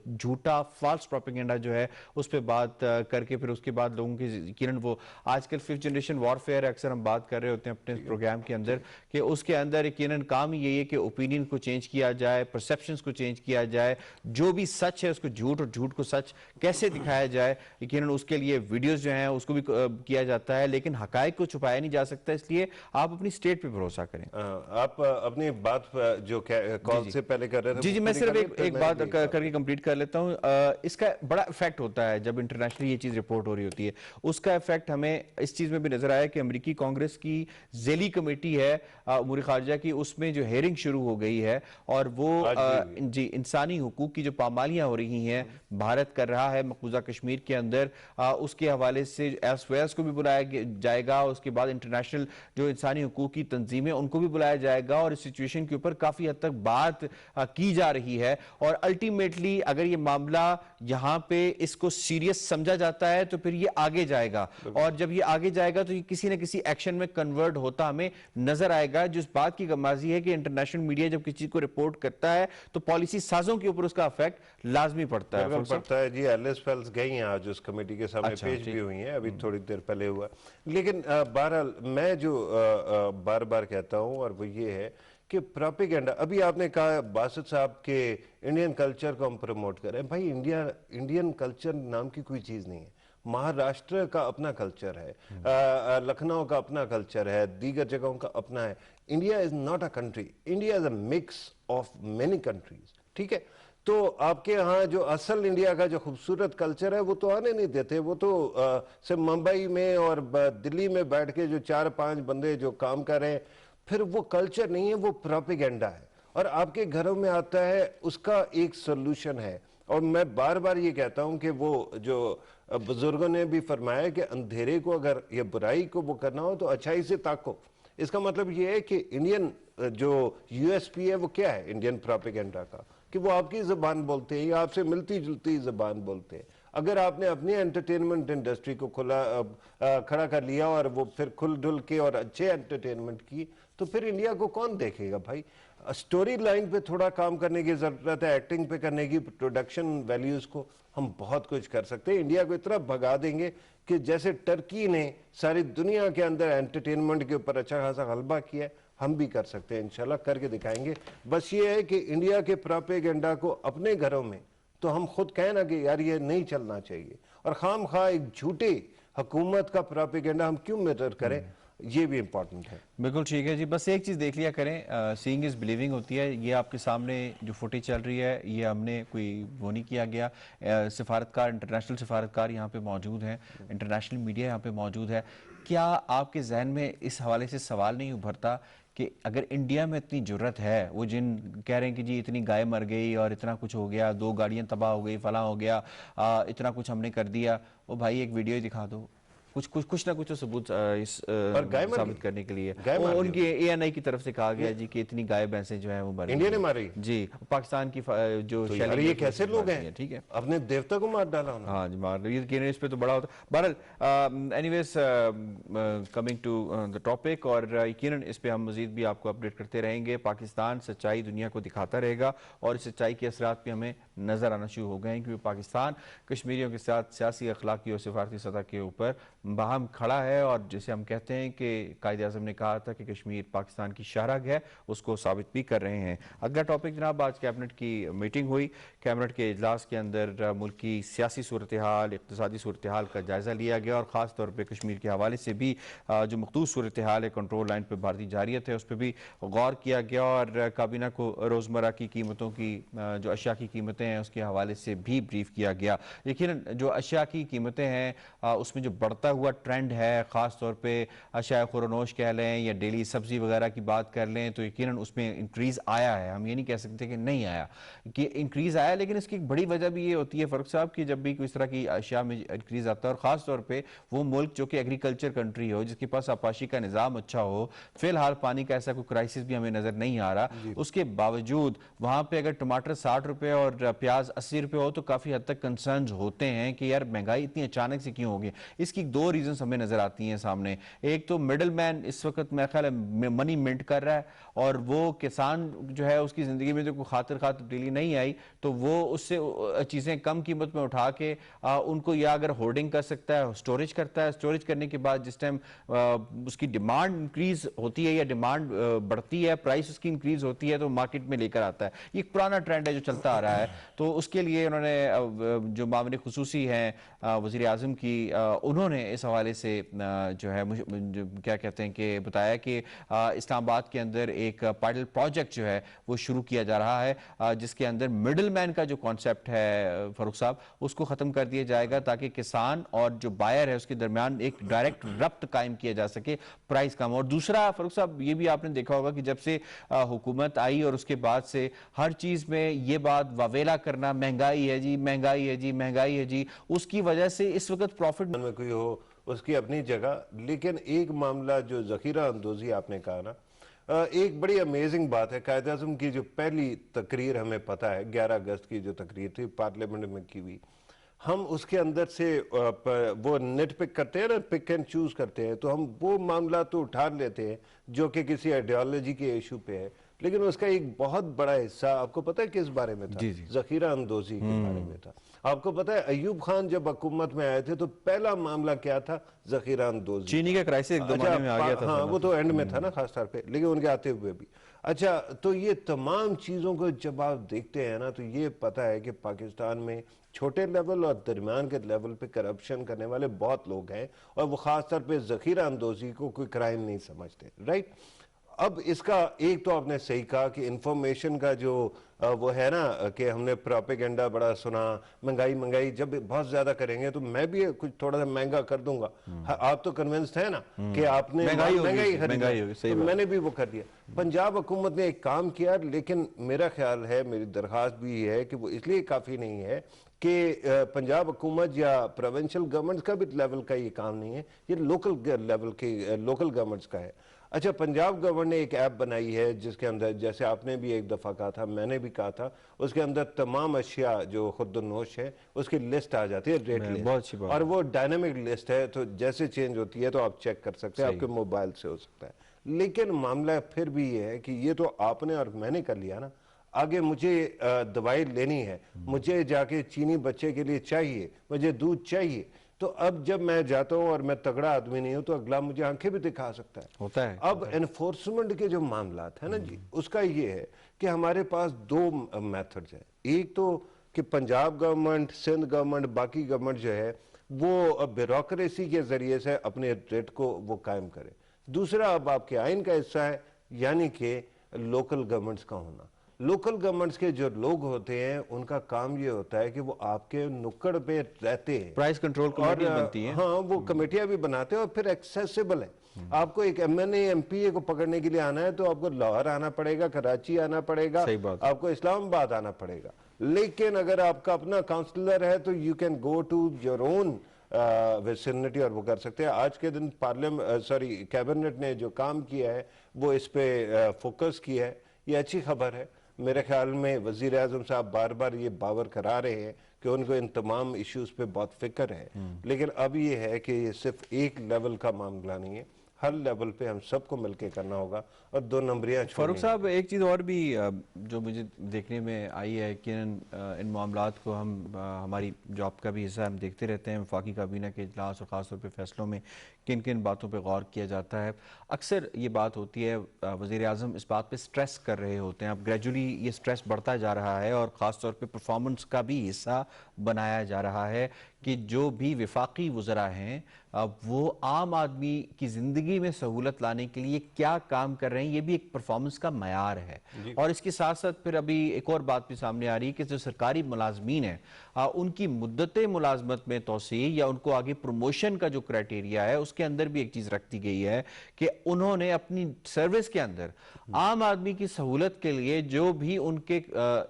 झूठा फॉल्स प्रोपेगेंडा जो है उस पर बात करके फिर उसके बाद लोगों की यकीनन वो आजकल 5th जनरेशन वॉरफेयर अक्सर हम बात कर रहे होते हैं अपने प्रोग्राम के अंदर कि उसके अंदर यकीनन काम ही यही है कि ओपिनियन को चेंज किया जाए, परसेप्शंस को चेंज किया जाए, जो भी सच है उसको झूठ और झूठ को सच कैसे दिखाया जाए, यकीनन उसके लिए वीडियोस जो हैं उसको भी किया जाता है, लेकिन हकायक को छुपाया नहीं जा सकता। इसलिए आप अपनी स्टेट पे भरोसा करें। आप अपनी बात जो कॉल से पहले कर रहे थे जी, मैं पूरी सिर्फ करिए, एक फिर बात मैं भी करके कंप्लीट कर लेता हूं। इसका बड़ा इफेक्ट होता है जब इंटरनेशनली ये चीज रिपोर्ट हो रही होती है, उसका इफेक्ट हमें इस चीज में भी नजर आया कि अमेरिकी कांग्रेस की ज़ेली कमेटी है उमूर खारजा की, उसमें जो हेयरिंग शुरू हो गई है और वो जी इंसानी हुकूक की जो पामालियां हो रही हैं भारत कर रहा है मकबूजा कश्मीर के अंदर, उसके हवाले से एसओएस को भी बुलाया जाएगा, उसके बाद इंटरनेशनल जो इंसानी हुकूक की तंजीमें उनको भी बुलाया जाएगा और इस सिचुएशन के ऊपर काफी हद तक बात की जा रही है। और अल्टीमेटली अगर ये मामला यहां पे इसको सीरियस समझा जाता है तो फिर ये आगे जाएगा, और जब ये आगे जाएगा तो ये किसी न किसी एक्शन में कन्वर्ट होता हमें नजर आएगा। जिस बात की गमाजी है कि इंटरनेशनल मीडिया जब किसी चीज को रिपोर्ट करता है तो पॉलिसी साजों के ऊपर उसका इफेक्ट लाजमी पड़ता है। पड़ता है जी। एलिस फेल्स गई हैं आज उस कमेटी के सामने, पेश भी हुई हैं, अभी थोड़ी देर पहले हुआ। लेकिन बहरहाल मैं जो बार बार कहता हूं और वो ये है कि प्रोपेगेंडा, अभी आपने कहा बासित साहब के इंडियन कल्चर को हम प्रमोट करें, भाई इंडियन कल्चर नाम की कोई चीज नहीं है। महाराष्ट्र का अपना कल्चर है, लखनऊ का अपना कल्चर है, दीगर जगहों का अपना है। India is not a country, India is a mix of many countries, ठीक है। तो आपके यहाँ जो असल इंडिया का जो खूबसूरत कल्चर है वो तो आने नहीं देते। वो तो सिर्फ मुंबई में और दिल्ली में बैठ के जो 4-5 बंदे जो काम कर रहे हैं, फिर वो कल्चर नहीं है, वो प्रोपेगेंडा है और आपके घरों में आता है। उसका एक सोल्यूशन है, और मैं बार बार ये कहता हूं कि वो जो बुजुर्गों ने भी फरमाया कि अंधेरे को अगर ये बुराई को वो करना हो तो अच्छाई से ताको। इसका मतलब ये है कि इंडियन जो यूएसपी है वो क्या है इंडियन प्रोपेगेंडा का, कि वो आपकी जबान बोलते हैं या आपसे मिलती जुलती जबान बोलते हैं। अगर आपने अपनी एंटरटेनमेंट इंडस्ट्री को खड़ा कर लिया और वो फिर खुल ढुल के और अच्छे एंटरटेनमेंट की, तो फिर इंडिया को कौन देखेगा भाई। स्टोरी लाइन पे थोड़ा काम करने की जरूरत है, एक्टिंग पे करने की, प्रोडक्शन वैल्यूज को हम बहुत कुछ कर सकते हैं। इंडिया को इतना भगा देंगे कि जैसे टर्की ने सारी दुनिया के अंदर एंटरटेनमेंट के ऊपर अच्छा खासा गलबा किया है, हम भी कर सकते हैं, इंशाल्लाह करके दिखाएंगे। बस ये है कि इंडिया के प्रोपेगेंडा को अपने घरों में तो हम खुद कहें ना कि यार ये नहीं चलना चाहिए, और खाम खा एक झूठे हुकूमत का प्रोपेगेंडा हम क्यों मिरर करें, ये भी इंपॉर्टेंट है। बिल्कुल ठीक है जी, बस एक चीज़ देख लिया करें, सीइंग इज़ बिलीविंग होती है। ये आपके सामने जो फुटेज चल रही है ये हमने कोई वो नहीं किया गया। सिफारतकार, इंटरनेशनल सिफारतकार यहाँ पे मौजूद हैं, इंटरनेशनल मीडिया यहाँ पे मौजूद है। क्या आपके जहन में इस हवाले से सवाल नहीं उभरता कि अगर इंडिया में इतनी जुर्रत है, वो जिन कह रहे हैं कि जी इतनी गाय मर गई और इतना कुछ हो गया, 2 गाड़ियाँ तबाह हो गई, फला हो गया, इतना कुछ हमने कर दिया, वो भाई एक वीडियो दिखा दो, कुछ ना कुछ तो सबूत साबित करने के लिए। उनकी एएनआई की तरफ से कहा गया जी कि इतनी गाय भैंसें जो है वो मरी, इंडिया ने मारी जी। पाकिस्तान की जो तो यार ये कैसे लोग हैं, ठीक है, अपने देवता को मार डाला उन्होंने। हाँ जी, मार ये इस पे तो बड़ा होता। बहरहाल anyways coming to the topic, और यकीनन इस पे हम मजीद भी आपको अपडेट करते रहेंगे। पाकिस्तान सच्चाई दुनिया को दिखाता रहेगा और इस सच्चाई के असरात भी हमें नजर आना शुरू हो गए हैं, क्योंकि पाकिस्तान कश्मीरियों के साथ सियासी, अखलाकी और सिफारती सतह के ऊपर बाहम खड़ा है और जैसे हम कहते हैं कि कायद आज़म ने कहा था कि कश्मीर पाकिस्तान की शाहरग है, उसको साबित भी कर रहे हैं। अगला टॉपिक जनाब, आज कैबिनेट की मीटिंग हुई। कैबिनेट के इजलास के अंदर मुल्क की सियासी सूरत हाल, इक़्तिसादी सूरत हाल का जायज़ा लिया गया और ख़ास तौर पर कश्मीर के हवाले से भी जो मखसूस सूरत हाल है, कंट्रोल लाइन पर भारतीय जारियत है, उस पर भी गौर किया गया और काबीना को रोज़मर्रा की कीमतों की जो अशिया की कीमतें हैं उसके हवाले से भी ब्रीफ किया गया। लेकिन जो अशिया की कीमतें हैं उसमें जो बढ़ता हुआ ट्रेंड है, ख़ास तौर पे अशिया खुरनोश कह लें या डेली सब्ज़ी वगैरह की बात कर लें, तो यकीनन उसमें इंक्रीज़ आया है। हम ये नहीं कह सकते कि नहीं आया, कि इंक्रीज़ आया, लेकिन इसकी एक बड़ी वजह भी ये होती है फ़ारूक साहब कि जब भी कोई इस तरह की अशिया में इंक्रीज़ आता है और ख़ास तौर पर वो मुल्क जो कि एग्रीकल्चर कंट्री हो, जिसके पास आपाशी का निज़ाम अच्छा हो, फिलहाल पानी का ऐसा कोई क्राइसिस भी हमें नज़र नहीं आ रहा, उसके बावजूद वहाँ पे अगर टमाटर 60 रुपए और प्याज 80 रुपए हो तो काफ़ी हद तक कंसर्न्स होते हैं कि यार महंगाई इतनी अचानक से क्यों होगी। इसकी दो रीजंस हमें नज़र आती हैं सामने। एक तो मिडल मैन इस वक्त मेरा ख्याल है मनी मिंट कर रहा है और वो किसान जो है उसकी ज़िंदगी में जो कोई खातिर तब्दीली नहीं आई तो वो उससे चीज़ें कम कीमत में उठा के उनको या अगर होर्डिंग कर सकता है, स्टोरेज करता है, स्टोरेज करने के बाद जिस टाइम उसकी डिमांड इंक्रीज होती है या डिमांड बढ़ती है, प्राइस उसकी इंक्रीज होती है तो मार्केट में लेकर आता है। ये एक पुराना ट्रेंड है जो चलता आ रहा है। तो उसके लिए उन्होंने जो मामले खुसूसी हैं वज़ीर आज़म की, उन्होंने इस हवाले से जो है जो क्या कहते हैं कि बताया कि इस्लामाबाद के अंदर एक पायलट प्रोजेक्ट जो है वो शुरू किया जा रहा है जिसके अंदर मिडल मैन का जो कॉन्सेप्ट है फ़ारूक साहब उसको ख़त्म कर दिया जाएगा ताकि किसान और जो बायर है उसके दरमियान एक डायरेक्ट रब्त कायम किया जा सके, प्राइस कम। और दूसरा फ़ारूक साहब ये भी आपने देखा होगा कि जब से हुकूमत आई और उसके बाद से हर चीज़ में ये बात वावेला करना, महंगाई है जी, महंगाई है जी, महंगाई है जी, उसकी वजह से इस वक्त प्रॉफिट में कोई हो उसकी अपनी जगह। लेकिन एक मामला जो ज़खीरा अंदोज़ी आपने कहा ना, एक बड़ी अमेजिंग बात है। कायद आज़म की जो पहली तकरीर हमें पता है 11 अगस्त की जो तकरीर थी पार्लियामेंट में की हुई, हम उसके अंदर से वो नेट पिक करते हैं ना, पिक एंड चूज करते हैं, तो हम वो मामला तो उठा लेते हैं जो कि किसी आइडियोलॉजी के इशू पे है, लेकिन उसका एक बहुत बड़ा हिस्सा आपको पता है किस बारे में था? ज़खीरा अंदोज़ी के बारे में था। आपको पता है अयूब खान जब हुकूमत में आए थे तो पहला मामला क्या था? ज़खीरा अंदोज़ी। चीनी का क्राइसिस एक दो महीने में आ गया था। हाँ, वो तो एंड में था ना खास तौर पे, लेकिन उनके आते हुए भी। अच्छा, तो ये तमाम चीज़ों को जब आप देखते हैं ना तो ये पता है कि पाकिस्तान में छोटे लेवल और दरमियान के लेवल पे करप्शन करने वाले बहुत लोग हैं और वो खास तौर पे ज़खीरा अंदोज़ी को कोई क्राइम नहीं समझते, राइट? अब इसका एक तो आपने सही कहा कि इंफॉर्मेशन का जो वो है ना कि हमने प्रोपेगेंडा बड़ा सुना, महंगाई जब बहुत ज्यादा करेंगे तो मैं भी कुछ थोड़ा सा महंगा कर दूंगा। आप तो कन्विंस्ड है ना कि आपने महंगाई तो मैंने भी वो कर दिया। पंजाब हुकूमत ने एक काम किया, लेकिन मेरा ख्याल है, मेरी दरख्वास्त भी है कि वो इसलिए काफी नहीं है कि पंजाब हुकूमत या प्रोविंशियल गवर्नमेंट का भी लेवल का ये काम नहीं है, ये लोकल लेवल के लोकल गवर्नमेंट्स का है। अच्छा, पंजाब गवर्नमेंट ने एक ऐप बनाई है जिसके अंदर, जैसे आपने भी एक दफ़ा कहा था, मैंने भी कहा था, उसके अंदर तमाम अशिया जो खुदनोश है उसकी लिस्ट आ जाती है, रेट लिस्ट, और वो डायनामिक लिस्ट है, तो जैसे चेंज होती है तो आप चेक कर सकते हैं, आपके मोबाइल से हो सकता है। लेकिन मामला फिर भी ये है कि ये तो आपने और मैंने कर लिया ना, आगे मुझे दवाई लेनी है, मुझे जाके चीनी बच्चे के लिए चाहिए, मुझे दूध चाहिए, तो अब जब मैं जाता हूं और मैं तगड़ा आदमी नहीं हूं तो अगला मुझे आंखें भी दिखा सकता है, होता है। अब एनफोर्समेंट के जो मामला है ना जी, उसका ये है कि हमारे पास दो मेथड्स हैं। एक तो कि पंजाब गवर्नमेंट, सिंध गवर्नमेंट, बाकी गवर्नमेंट जो है वो ब्यूरोक्रेसी के जरिए से अपने रेट को वो कायम करे। दूसरा अब आपके आइन का हिस्सा है, यानी कि लोकल गवर्नमेंट्स का होना। लोकल गवर्नमेंट्स के जो लोग होते हैं उनका काम ये होता है कि वो आपके नुक्कड़ पे रहते हैं, प्राइस कंट्रोल कमेटी बनती है, हाँ वो कमेटियां भी बनाते हैं और फिर एक्सेसिबल है। आपको एक MNA MPA को पकड़ने के लिए आना है तो आपको लाहौर आना पड़ेगा, कराची आना पड़ेगा, आपको इस्लामाबाद आना पड़ेगा। लेकिन अगर आपका अपना काउंसलर है तो you can go to your own vicinity और वो कर सकते हैं। आज के दिन कैबिनेट ने जो काम किया है वो इस पे फोकस किया है, ये अच्छी खबर है। मेरे ख्याल में वज़ीर आज़म साहब बार बार ये बावर करा रहे हैं कि उनको इन तमाम इश्यूज पे बहुत फिक्र है, लेकिन अब ये है कि ये सिर्फ एक लेवल का मामला नहीं है, हर लेवल पे हम सबको मिलके करना होगा और 2 नंबरियां फारूक साहब, एक चीज़ और भी जो मुझे देखने में आई है कि इन मामलात को हमारी जॉब का भी हिस्सा हम देखते रहते हैं, वफाकी काबीना के इजलास और ख़ासतौर पे फैसलों में किन किन बातों पे गौर किया जाता है। अक्सर ये बात होती है, वज़ीर आज़म इस बात पे स्ट्रेस कर रहे होते हैं, अब ग्रेजुअली ये स्ट्रेस बढ़ता जा रहा है और ख़ासतौर पे परफॉर्मेंस का भी हिस्सा बनाया जा रहा है कि जो भी वफाकी वज़रा हैं वो आम आदमी की ज़िंदगी में सहूलत लाने के लिए क्या काम कर रहे हैं, ये भी एक परफॉर्मेंस का मयार है। और इसके साथ साथ फिर अभी एक और बात भी सामने आ रही है कि जो सरकारी मुलाजमीन हैं उनकी मुद्दत मुलाजमत में तोसी या उनको आगे प्रमोशन का जो क्राइटेरिया है उसके अंदर भी एक चीज़ रख दी गई है कि उन्होंने अपनी सर्विस के अंदर आम आदमी की सहूलत के लिए जो भी उनके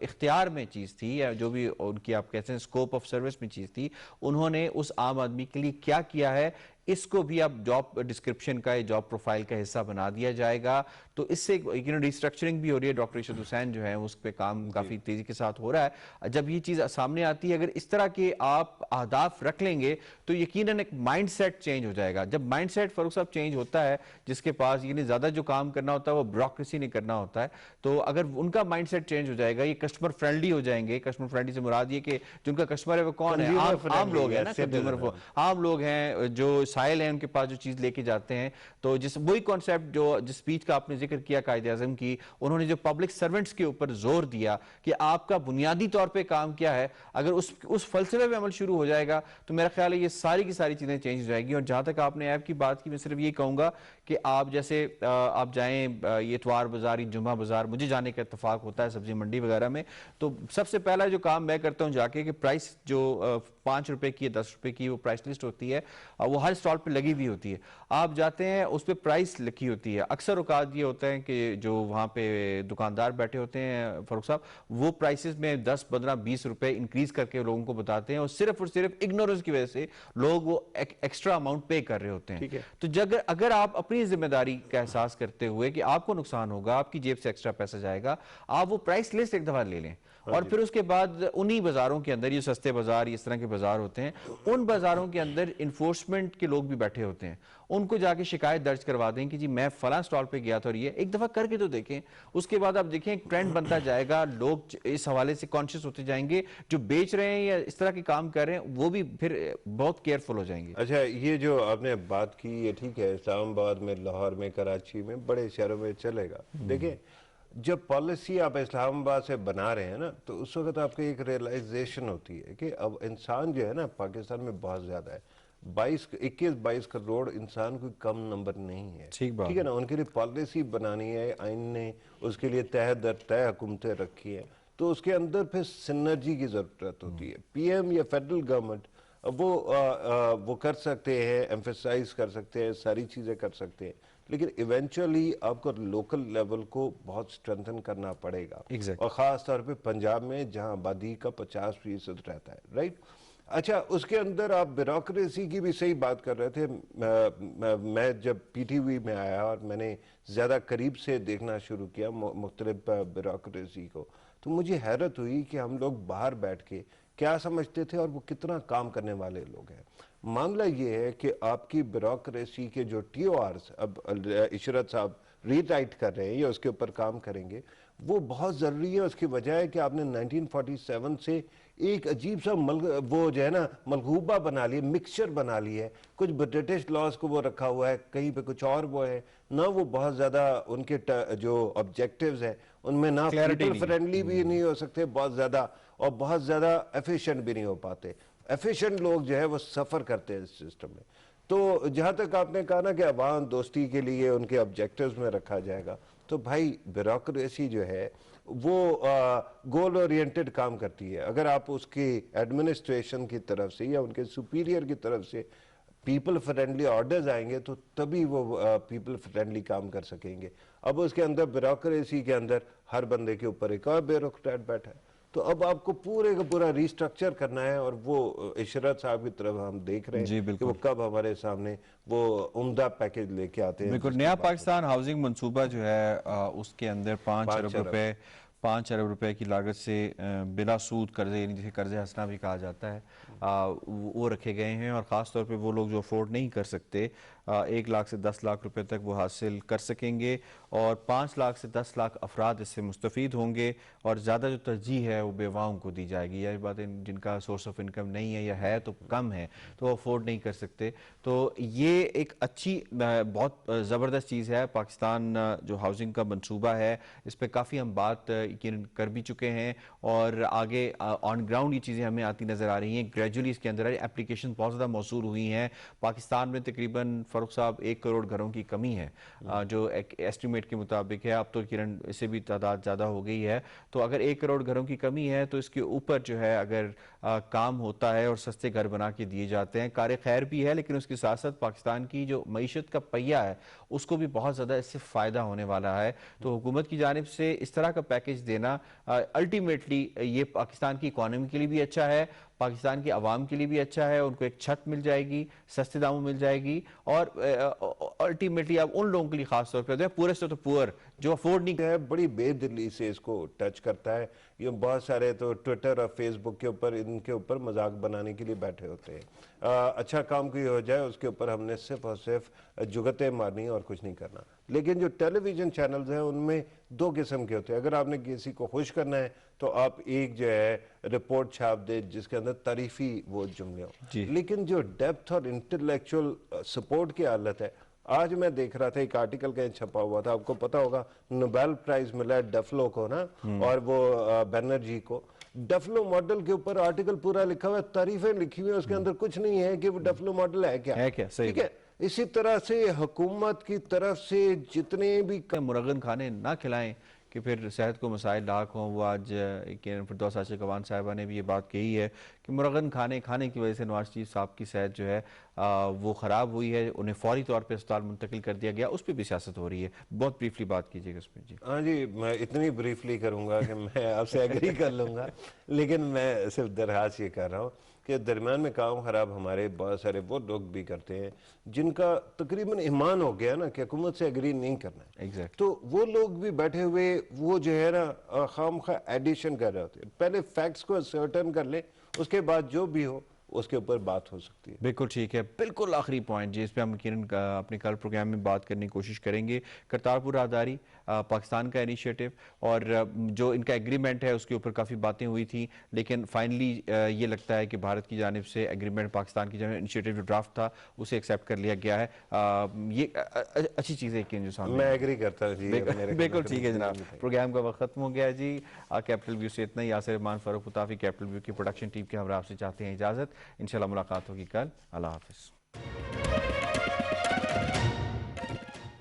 इख्तियार में चीज़ थी या जो भी उनकी आप कहते हैं स्कोप ऑफ सर्विस में चीज़ थी, उन्होंने उस आम आदमी के लिए क्या किया है, इसको भी अब जॉब डिस्क्रिप्शन का, जॉब प्रोफाइल का हिस्सा बना दिया जाएगा। तो इससे रिस्ट्रक्चरिंग भी हो रही है। डॉक्टर इरशाद हुसैन जो है उस पर काम काफ़ी तेज़ी के साथ हो रहा है। जब ये चीज़ सामने आती है, अगर इस तरह के आप अहदाफ रख लेंगे तो यकीनन एक माइंड सेट चेंज हो जाएगा। जब माइंड सेट फारूक साहब चेंज होता है, जिसके पास यानी ज़्यादा जो काम करना होता है वो ब्यूरोक्रेसी नहीं करना होता है, तो अगर उनका माइंड सेट चेंज हो जाएगा, ये कस्टमर फ्रेंडली हो जाएंगे। कस्टमर फ्रेंडली से मुराद ये कि जो उनका कस्टमर है वो कौन है, आम लोग हैं ना, कंज्यूमर, आम लोग हैं जो साइल हैं, उनके पास जो चीज़ लेके जाते हैं। तो जिस वही कॉन्सेप्ट जो जिस स्पीच का आपने जिक्र किया कायदे आज़म की, उन्होंने जो पब्लिक सर्वेंट्स के ऊपर जोर दिया कि आपका बुनियादी तौर पे काम क्या है, अगर उस फलसफे पे अमल शुरू हो जाएगा तो मेरा ख्याल है ये सारी की सारी चीज़ें चेंज हो जाएगी। और जहाँ तक आपने ऐप की बात की, मैं सिर्फ ये कहूँगा कि आप जैसे आप जाएँ ये इतवार बाज़ार, जुम्मा बाज़ार, मुझे जाने का इत्तेफाक होता है सब्जी मंडी वगैरह में, तो सबसे पहला जो काम मैं करता हूँ जाके कि प्राइस जो 5 रुपए की, 10 रुपए की वो प्राइस लिस्ट होती है, वो हर स्टॉल पे लगी हुई होती है। आप जाते हैं उस पर प्राइस लिखी होती है। अक्सर औकात ये होता है कि जो वहाँ पे दुकानदार बैठे होते हैं फारूक साहब, वो प्राइसेस में 10, 15, 20 रुपए इंक्रीज करके लोगों को बताते हैं और सिर्फ इग्नोरेंस की वजह से लोग वो एक्स्ट्रा अमाउंट पे कर रहे होते हैं। तो अगर आप अपनी जिम्मेदारी का एहसास करते हुए कि आपको नुकसान होगा, आपकी जेब से एक्स्ट्रा पैसा जाएगा, आप वो प्राइस लिस्ट एक दफा ले लें और फिर उसके बाद उन्हीं बाजारों के अंदर, ये सस्ते बाजार, इस तरह के बाजार होते हैं, उन बाजारों के अंदर इन्फोर्समेंट के लोग भी बैठे होते हैं, उनको जाके शिकायत दर्ज करवा दें कि जी मैं फलां स्टॉल पे गया था और ये एक दफा करके तो देखें। उसके बाद आप देखें एक ट्रेंड बनता जाएगा, लोग इस हवाले से कॉन्शियस होते जाएंगे, जो बेच रहे हैं या इस तरह के काम कर रहे हैं वो भी फिर बहुत केयरफुल हो जाएंगे। अच्छा, ये जो आपने बात की ये ठीक है, इस्लामाबाद में, लाहौर में, कराची में, बड़े शहरों में चलेगा। देखिए, जब पॉलिसी आप इस्लामाबाद से बना रहे हैं ना, तो उस वक्त आपको एक रियलाइजेशन होती है कि अब इंसान जो है ना पाकिस्तान में बहुत ज़्यादा है। 21-22 करोड़ इंसान कोई कम नंबर नहीं है, ठीक है ना। उनके लिए पॉलिसी बनानी है, आइन ने उसके लिए तय दर तय हुकूमतें रखी हैं, तो उसके अंदर फिर सिनर्जी की ज़रूरत होती है। पीएम या फेडरल गवर्नमेंट वो कर सकते हैं, एम्फेसाइज कर सकते हैं, सारी चीज़ें कर सकते हैं, लेकिन इवेंचुअली आपको लोकल लेवल को बहुत स्ट्रेंथन करना पड़ेगा। और ख़ास तौर पे पंजाब में जहां आबादी का 50% रहता है, राइट। अच्छा, उसके अंदर आप ब्यूरोक्रेसी की भी सही बात कर रहे थे। मैं जब पीटीवी में आया और मैंने ज़्यादा करीब से देखना शुरू किया मुख्तलिफ ब्यूरोक्रेसी को, तो मुझे हैरत हुई कि हम लोग बाहर बैठ के क्या समझते थे और वो कितना काम करने वाले लोग हैं। मामला ये है कि आपकी ब्यूरोक्रेसी के जो TORs अब इशरत साहब रीराइट कर रहे हैं या उसके ऊपर काम करेंगे, वो बहुत ज़रूरी है। उसकी वजह है कि आपने 1947 से एक अजीब सा वो जो है ना मलगूबा बना लिया, मिक्सचर बना ली है। कुछ ब्रिटिश लॉज को वो रखा हुआ है, कहीं पे कुछ और वो है ना, वो बहुत ज़्यादा उनके जो ऑब्जेक्टिव्स हैं उनमें ना पीपल फ्रेंडली भी नहीं हो सकते बहुत ज़्यादा, और बहुत ज़्यादा एफिशिएंट भी नहीं हो पाते। एफिशिएंट लोग जो है वो सफ़र करते हैं इस सिस्टम में। तो जहाँ तक आपने कहा ना कि अवाम दोस्ती के लिए उनके ऑब्जेक्टिव्स में रखा जाएगा, तो भाई ब्यूरोक्रेसी जो है वो गोल ओरिएंटेड काम करती है। अगर आप उसकी एडमिनिस्ट्रेशन की तरफ से या उनके सुपीरियर की तरफ से पीपल फ्रेंडली ऑर्डर्स आएंगे तो तभी वो पीपल फ्रेंडली काम कर सकेंगे। अब उसके अंदर ब्यूरोक्रेसी के अंदर हर बंदे के ऊपर एक और ब्यूरोक्रेट बैठा है, तो अब आपको पूरे का पूरा रिस्ट्रक्चर करना है। और वो इशरत साहब की तरफ हम देख रहे हैं कि वो कब हमारे सामने वो उम्दा पैकेज लेके आते हैं। बिल्कुल, नया पाकिस्तान हाउसिंग मंसूबा जो है उसके अंदर 5 अरब रुपए की लागत से बिला सूद कर्जे, यानी जिसे कर्जे हंसना भी कहा जाता है, वो रखे गए हैं। और ख़ास तौर पे वो लोग जो अफोर्ड नहीं कर सकते 1 लाख से 10 लाख रुपए तक वो हासिल कर सकेंगे और 5 लाख से 10 लाख अफराद इससे मुस्तफ़ीद होंगे और ज़्यादा जो तरजीह है वो बेवाओं को दी जाएगी। यह बात जिनका सोर्स ऑफ इनकम नहीं है या है तो कम है तो वो अफोर्ड नहीं कर सकते। तो ये एक अच्छी बहुत ज़बरदस्त चीज़ है। पाकिस्तान जो हाउसिंग का मंसूबा है इस पर काफ़ी हम बात यकीन कर भी चुके हैं और आगे ऑन ग्राउंड ये चीज़ें हमें आती नज़र आ रही हैं। ग्रेजुअली इसके अंदर एप्लीकेशन बहुत ज़्यादा मौसूल हुई हैं। पाकिस्तान में तकरीबन फ़ारूक साहब 1 करोड़ घरों की कमी है जो एक एस्टिमेट के मुताबिक है। अब तो किरण इससे भी तादाद ज़्यादा हो गई है। तो अगर 1 करोड़ घरों की कमी है तो इसके ऊपर जो है अगर काम होता है और सस्ते घर बना के दिए जाते हैं, कार खैर भी है, लेकिन उसके साथ साथ पाकिस्तान की जो मईशत का पहिया है उसको भी बहुत ज़्यादा इससे फ़ायदा होने वाला है। तो हुकूमत की जानिब से इस तरह का पैकेज देना अल्टीमेटली ये पाकिस्तान की इकॉनमी के लिए भी अच्छा है, पाकिस्तान की आवाम के लिए भी अच्छा है। उनको एक छत मिल जाएगी, सस्ते दामों मिल जाएगी और अल्टीमेटली अब उन लोगों के लिए खास तौर पर पूरे से तो पुअर जो अफोर्ड नहीं है, बड़ी बेदिली से इसको टच करता है। ये बहुत सारे तो ट्विटर और फेसबुक के ऊपर इनके ऊपर मजाक बनाने के लिए बैठे होते हैं। अच्छा काम कोई हो जाए उसके ऊपर हमने सिर्फ और सिर्फ जुगतें मारनी और कुछ नहीं करना। लेकिन जो टेलीविजन चैनल्स हैं उनमें 2 किस्म के होते हैं। अगर आपने किसी को खुश करना है तो आप एक जो है रिपोर्ट छाप दे जिसके अंदर तारीफी वो जुमले हो, लेकिन जो डेप्थ और इंटेलेक्चुअल सपोर्ट की हालत है, आज मैं देख रहा था एक आर्टिकल कहीं छपा हुआ था, आपको पता होगा नोबेल प्राइज मिला है डफलो को ना, और वो बैनर्जी को। डफलो मॉडल के ऊपर आर्टिकल पूरा लिखा हुआ है, तारीफें लिखी हुई है, उसके अंदर कुछ नहीं है कि वो डफलो मॉडल है क्या, ठीक है। इसी तरह से हुकूमत की तरफ से जितने भी मुरगन खाने ना खिलाएं कि फिर सेहत को मसाइल लाक हों। वो आज फिरदौस आशिक अवान साहिबा ने भी ये बात कही है कि मुरगन खाने की वजह से नवाज शरीफ साहब की सेहत जो है वो ख़राब हुई है, उन्हें फौरी तौर पे अस्पताल मुंतकिल कर दिया गया। उस पर भी सियासत हो रही है। बहुत ब्रीफली बात कीजिएगा उस पर। जी हाँ जी, मैं इतनी ब्रीफली करूँगा कि मैं आपसे एग्री कर लूँगा, लेकिन मैं सिर्फ दरहास ये कर रहा हूँ कि दरमियान में काम ख़राब हमारे बहुत सारे वो लोग भी करते हैं जिनका तकरीबन ईमान हो गया ना कि हुकूमत से एग्री नहीं करना है। एग्जैक्ट। तो वो लोग भी बैठे हुए वो जो है ना खाम खा एडिशन कर रहे होते हैं। पहले फैक्ट्स को सर्टन कर ले, उसके बाद जो भी हो उसके ऊपर बात हो सकती है। बिल्कुल ठीक है। बिल्कुल आखिरी पॉइंट जी, इस पर हम किरण अपने कल प्रोग्राम में बात करने की कोशिश करेंगे। करतारपुर राहदारी पाकिस्तान का इनिशिएटिव और जो इनका एग्रीमेंट है उसके ऊपर काफ़ी बातें हुई थी, लेकिन फाइनली ये लगता है कि भारत की जानिब से एग्रीमेंट पाकिस्तान की जानिब इनिशिएटिव जो ड्राफ्ट था उसे एक्सेप्ट कर लिया गया है। ये अच्छी चीज़ है कि जो सामने मैं एग्री करता हूँ जी। बिल्कुल ठीक है जनाब, प्रोग्राम का वक्त खत्म हो गया जी। कैपिटल व्यू से इतना ही। यासिर रहमान, फारूक मुताफी, कैपिटल व्यू की प्रोडक्शन टीम के हमरा आपसे चाहते हैं इजाज़त। इंशाल्लाह मुलाकात होगी कल। अल्लाह हाफिज़।